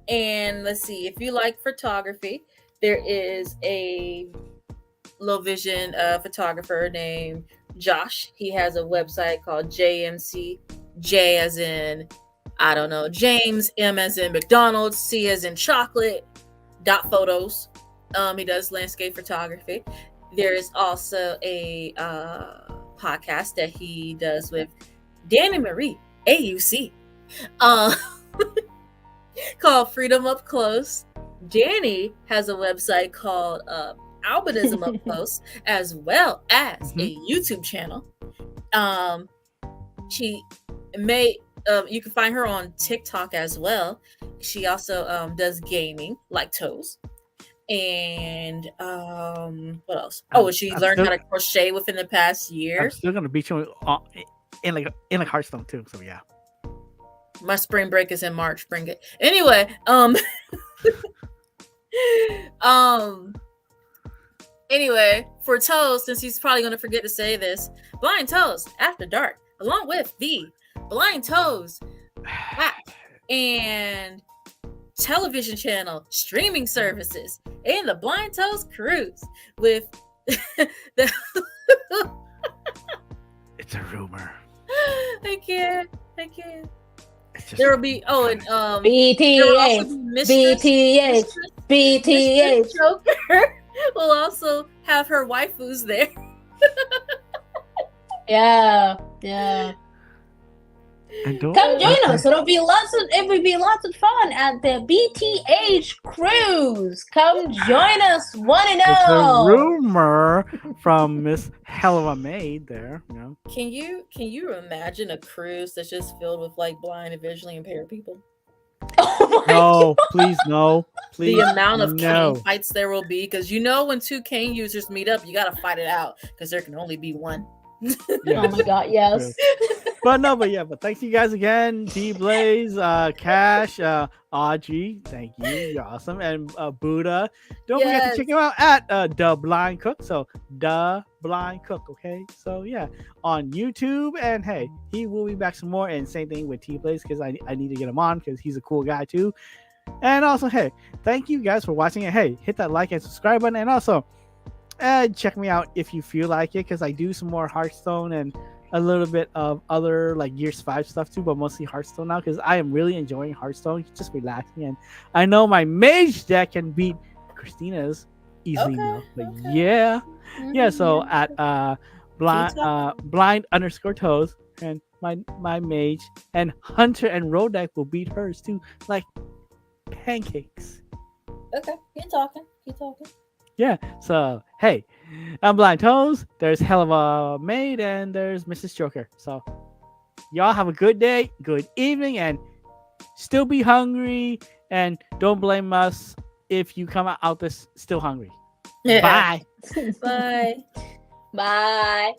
And let's see, if you like photography, there is a low vision photographer named Josh. He has a website called JMC, J as in, I don't know, James, M as in McDonald's, C as in chocolate, .photos. He does landscape photography. There is also a podcast that he does with Danny Marie, AUC, called Freedom Up Close. Danny has a website called Albinism Up Close, as well as a YouTube channel. She may you can find her on TikTok as well. She also does gaming like Toes. And what else? Oh, she learned how to crochet within the past year. I'm still gonna beat you in like Hearthstone too. So yeah. My spring break is in March. Bring it. Anyway, anyway, for Toes, since he's probably gonna forget to say this, Blind Toes After Dark, along with the Blind Toes app and television channel, streaming services, and the Blind Toes Cruise with the It's a rumor. I can't. There will be and BTH, Mistress Joker will also have her waifus there. Yeah. And Come join us. It will be lots of fun at the BTH cruise. Come join us, one and It's all. a rumor from Miss Hell of a Maid there. You know. Can you imagine a cruise that's just filled with like blind and visually impaired people? Oh my No, please no. Please. The amount of no. cane fights there will be, because when two cane users meet up, you gotta fight it out because there can only be one. Oh my god, yes. But thanks you guys again. T Blaze, Cash, Audrey, thank you. You're awesome. And Buddha. Don't forget to check him out at The Blind Cook. So The Blind Cook, okay? So yeah, on YouTube. And hey, he will be back some more. And same thing with T Blaze, because I need to get him on because he's a cool guy too. And also, hey, thank you guys for watching it. Hey, hit that like and subscribe button. And also, check me out if you feel like it, because I do some more Hearthstone and a little bit of other like Gears 5 stuff too, but mostly Hearthstone now because I am really enjoying Hearthstone. It's just relaxing, and I know my mage deck can beat Christina's easily enough. But yeah. So at blind_toes and my mage and Hunter and Road deck will beat hers too, like pancakes. Okay, keep talking. Yeah, so hey, I'm Blind Toes, there's Hell of a Maid, and there's Mrs. Joker. So y'all have a good day, good evening, and still be hungry, and don't blame us if you come out this still hungry. Yeah. Bye. Bye. Bye.